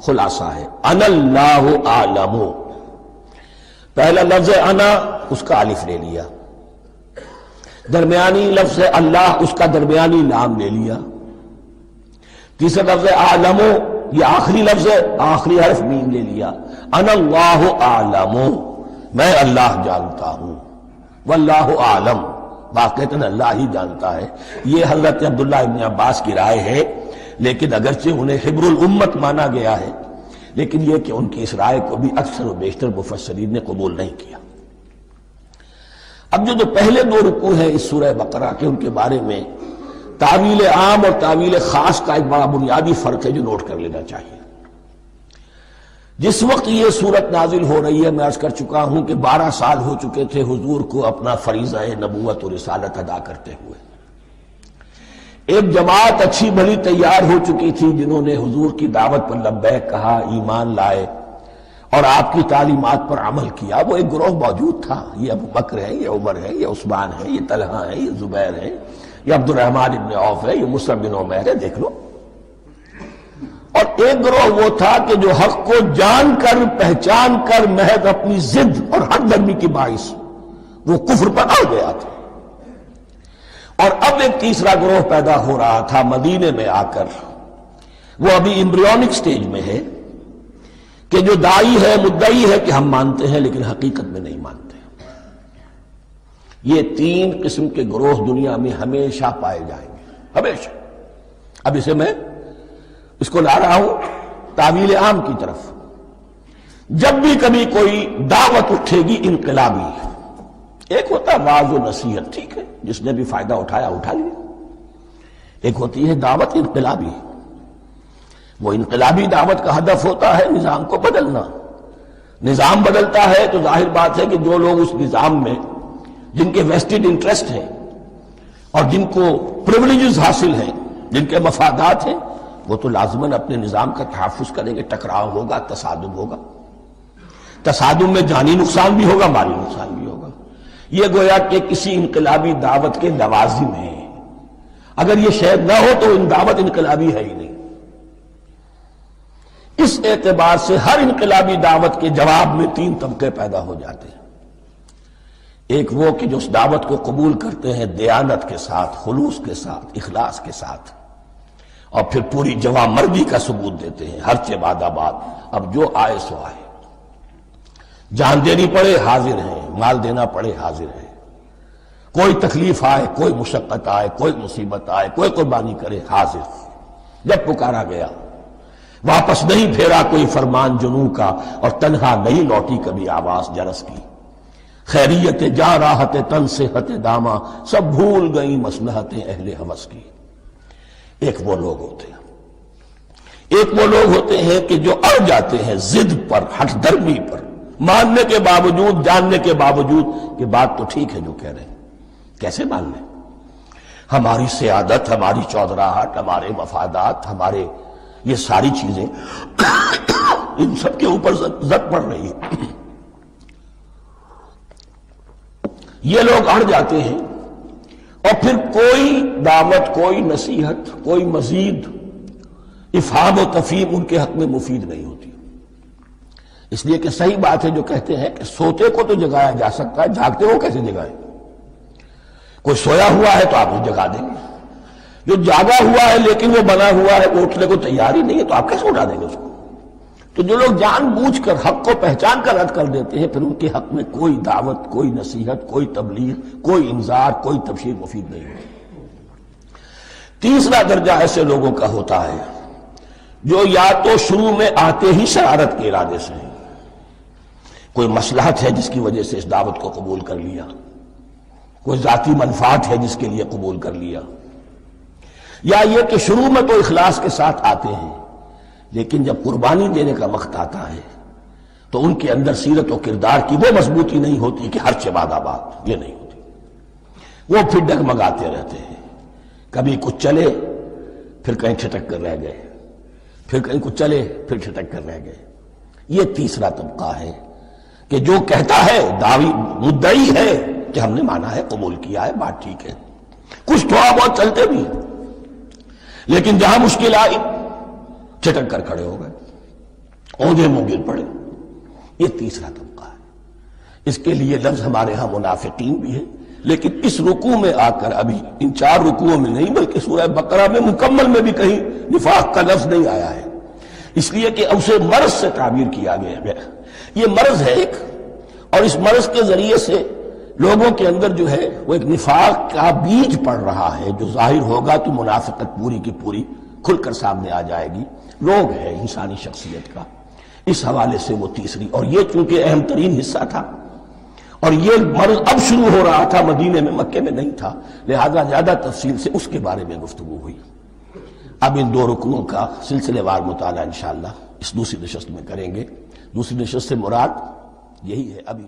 خلاصہ ہے، انا اللہ اعلم۔ پہلا لفظ انا، اس کا الف لے لیا، درمیانی لفظ اللہ، اس کا درمیانی لام لے لیا، تیسرا لفظ اعلم، یہ آخری لفظ ہے، آخری حرف میم لے لیا، انا اللہ اعلم، میں اللہ جانتا ہوں، واللہ اعلم، واقعتاً اللہ ہی جانتا ہے۔ یہ حضرت عبداللہ ابن عباس کی رائے ہے، لیکن اگرچہ انہیں حبر الامت مانا گیا ہے، لیکن یہ کہ ان کی اس رائے کو بھی اکثر و بیشتر مفسرین نے قبول نہیں کیا۔ اب جو پہلے 2 رکوع ہیں اس سورہ بقرہ کے، ان کے بارے میں تعویل عام اور تعویل خاص کا ایک بڑا بنیادی فرق ہے جو نوٹ کر لینا چاہیے۔ جس وقت یہ صورت نازل ہو رہی ہے، میں عرض کر چکا ہوں کہ 12 سال ہو چکے تھے حضور کو اپنا فریضہ نبوت و رسالت ادا کرتے ہوئے۔ ایک جماعت اچھی بھلی تیار ہو چکی تھی جنہوں نے حضور کی دعوت پر لبیک کہا، ایمان لائے اور آپ کی تعلیمات پر عمل کیا۔ وہ ایک گروہ موجود تھا، یہ ابو بکر ہے، یہ عمر ہے، یہ عثمان ہے، یہ طلحہ ہے، یہ زبیر ہے، یہ عبد الرحمن ابن عوف ہے، یہ مصعب بن عمیر ہے، دیکھ لو۔ اور ایک گروہ وہ تھا کہ جو حق کو جان کر پہچان کر محض اپنی ضد اور ہر درمی کی باعث وہ کفر پر آ گیا تھا۔ اور اب ایک تیسرا گروہ پیدا ہو رہا تھا مدینے میں آ کر، وہ ابھی ایمبریونک سٹیج میں ہے، کہ جو داعی ہے، مدعی ہے کہ ہم مانتے ہیں لیکن حقیقت میں نہیں مانتے۔ یہ 3 قسم کے گروہ دنیا میں ہمیشہ پائے جائیں گے، ہمیشہ۔ اب اسے میں اس کو لا رہا ہوں تعویل عام کی طرف۔ جب بھی کبھی کوئی دعوت اٹھے گی انقلابی، ایک ہوتا ہے واعظ و نصیحت، ٹھیک ہے، جس نے بھی فائدہ اٹھایا اٹھا لیا۔ ایک ہوتی ہے دعوت انقلابی، وہ انقلابی دعوت کا ہدف ہوتا ہے نظام کو بدلنا۔ نظام بدلتا ہے تو ظاہر بات ہے کہ جو لوگ اس نظام میں جن کے ویسٹڈ انٹرسٹ ہیں اور جن کو پریولیجز حاصل ہیں، جن کے مفادات ہیں، وہ تو لازماً اپنے نظام کا تحفظ کریں گے۔ ٹکراؤ ہوگا، تصادم ہوگا، تصادم میں جانی نقصان بھی ہوگا، مالی نقصان بھی ہوگا۔ یہ گویا کہ کسی انقلابی دعوت کے لوازم ہیں۔ اگر یہ شاید نہ ہو تو ان دعوت انقلابی ہے ہی نہیں۔ اس اعتبار سے ہر انقلابی دعوت کے جواب میں 3 طبقے پیدا ہو جاتے ہیں۔ ایک وہ کہ جو اس دعوت کو قبول کرتے ہیں دیانت کے ساتھ، خلوص کے ساتھ، اخلاص کے ساتھ، اور پھر پوری جوانمردی کا ثبوت دیتے ہیں، ہر چہ بعد آباد، اب جو آئے سو آئے، جان دینی پڑے حاضر ہیں، مال دینا پڑے حاضر ہیں، کوئی تکلیف آئے، کوئی مشقت آئے، کوئی مصیبت آئے، کوئی قربانی کرے حاضر۔ جب پکارا گیا واپس نہیں پھیرا کوئی فرمان جنوں کا، اور تنہا نہیں لوٹی کبھی آواز جرس کی۔ خیریت جا راحت تن صحت داما، سب بھول گئی مصلحتیں اہل ہوس کی۔ ایک وہ لوگ ہوتے ہیں، ایک وہ لوگ ہوتے ہیں کہ جو اڑ جاتے ہیں ضد پر، ہٹ درمی پر، ماننے کے باوجود، جاننے کے باوجود کہ بات تو ٹھیک ہے جو کہہ رہے ہیں، کیسے مان لیں؟ ہماری سیادت، ہماری چودراہٹ، ہمارے مفادات، ہمارے یہ ساری چیزیں ان سب کے اوپر زد پڑ رہی ہے۔ یہ لوگ اڑ جاتے ہیں، اور پھر کوئی دعوت، کوئی نصیحت، کوئی مزید افہام و تفہیم ان کے حق میں مفید نہیں ہوتی۔ اس لیے کہ صحیح بات ہے جو کہتے ہیں کہ سوتے کو تو جگایا جا سکتا ہے، جاگتے ہو کیسے جگائیں؟ کوئی سویا ہوا ہے تو آپ اسے جگا دیں گے، جو جاگا ہوا ہے لیکن وہ بنا ہوا ہے، وہ اٹھنے کو تیار ہی نہیں ہے، تو آپ کیسے اٹھا دیں گے اس کو؟ تو جو لوگ جان بوجھ کر حق کو پہچان کر رد کر دیتے ہیں، پھر ان کے حق میں کوئی دعوت، کوئی نصیحت، کوئی تبلیغ، کوئی انذار، کوئی تبشیر مفید نہیں ہوتی۔ تیسرا درجہ ایسے لوگوں کا ہوتا ہے جو یا تو شروع میں آتے ہی شرارت کے ارادے سے ہیں، کوئی مصلحت ہے جس کی وجہ سے اس دعوت کو قبول کر لیا، کوئی ذاتی منفعت ہے جس کے لیے قبول کر لیا، یا یہ کہ شروع میں تو اخلاص کے ساتھ آتے ہیں لیکن جب قربانی دینے کا وقت آتا ہے تو ان کے اندر سیرت و کردار کی وہ مضبوطی نہیں ہوتی کہ ہر چباد آباد، یہ نہیں ہوتی، وہ پھر ڈگمگاتے رہتے ہیں، کبھی کچھ چلے پھر کہیں چھٹک کر رہ گئے، پھر کہیں کچھ چلے پھر چھٹک کر رہ گئے۔ یہ تیسرا طبقہ ہے کہ جو کہتا ہے، دعوی مدعی ہے کہ ہم نے مانا ہے، قبول کیا ہے، بات ٹھیک ہے، کچھ تھوڑا بہت چلتے بھی ہیں، لیکن جہاں مشکل آئی چھٹک کر کھڑے ہو گئے، اونگے منہ گر پڑے۔ یہ تیسرا طبقہ ہے۔ اس کے لیے لفظ ہمارے ہاں منافقین بھی ہے، لیکن اس رکوع میں آ کر ابھی ان 4 رکوعوں میں نہیں بلکہ سورہ بقرہ میں مکمل میں بھی کہیں نفاق کا لفظ نہیں آیا ہے، اس لیے کہ اسے مرض سے تعبیر کیا گیا۔ یہ مرض ہے ایک، اور اس مرض کے ذریعے سے لوگوں کے اندر جو ہے وہ ایک نفاق کا بیج پڑ رہا ہے، جو ظاہر ہوگا تو منافقت پوری کی پوری کھل کر سامنے آ جائے گی۔ روگ ہے انسانی شخصیت کا، اس حوالے سے وہ تیسری، اور یہ چونکہ اہم ترین حصہ تھا اور یہ مرض اب شروع ہو رہا تھا، مدینے میں، مکے میں نہیں تھا، لہذا زیادہ تفصیل سے اس کے بارے میں گفتگو ہوئی۔ اب ان 2 رکنوں کا سلسلے وار مطالعہ انشاءاللہ اس دوسری نشست میں کریں گے۔ دوسری نشست سے مراد یہی ہے ابھی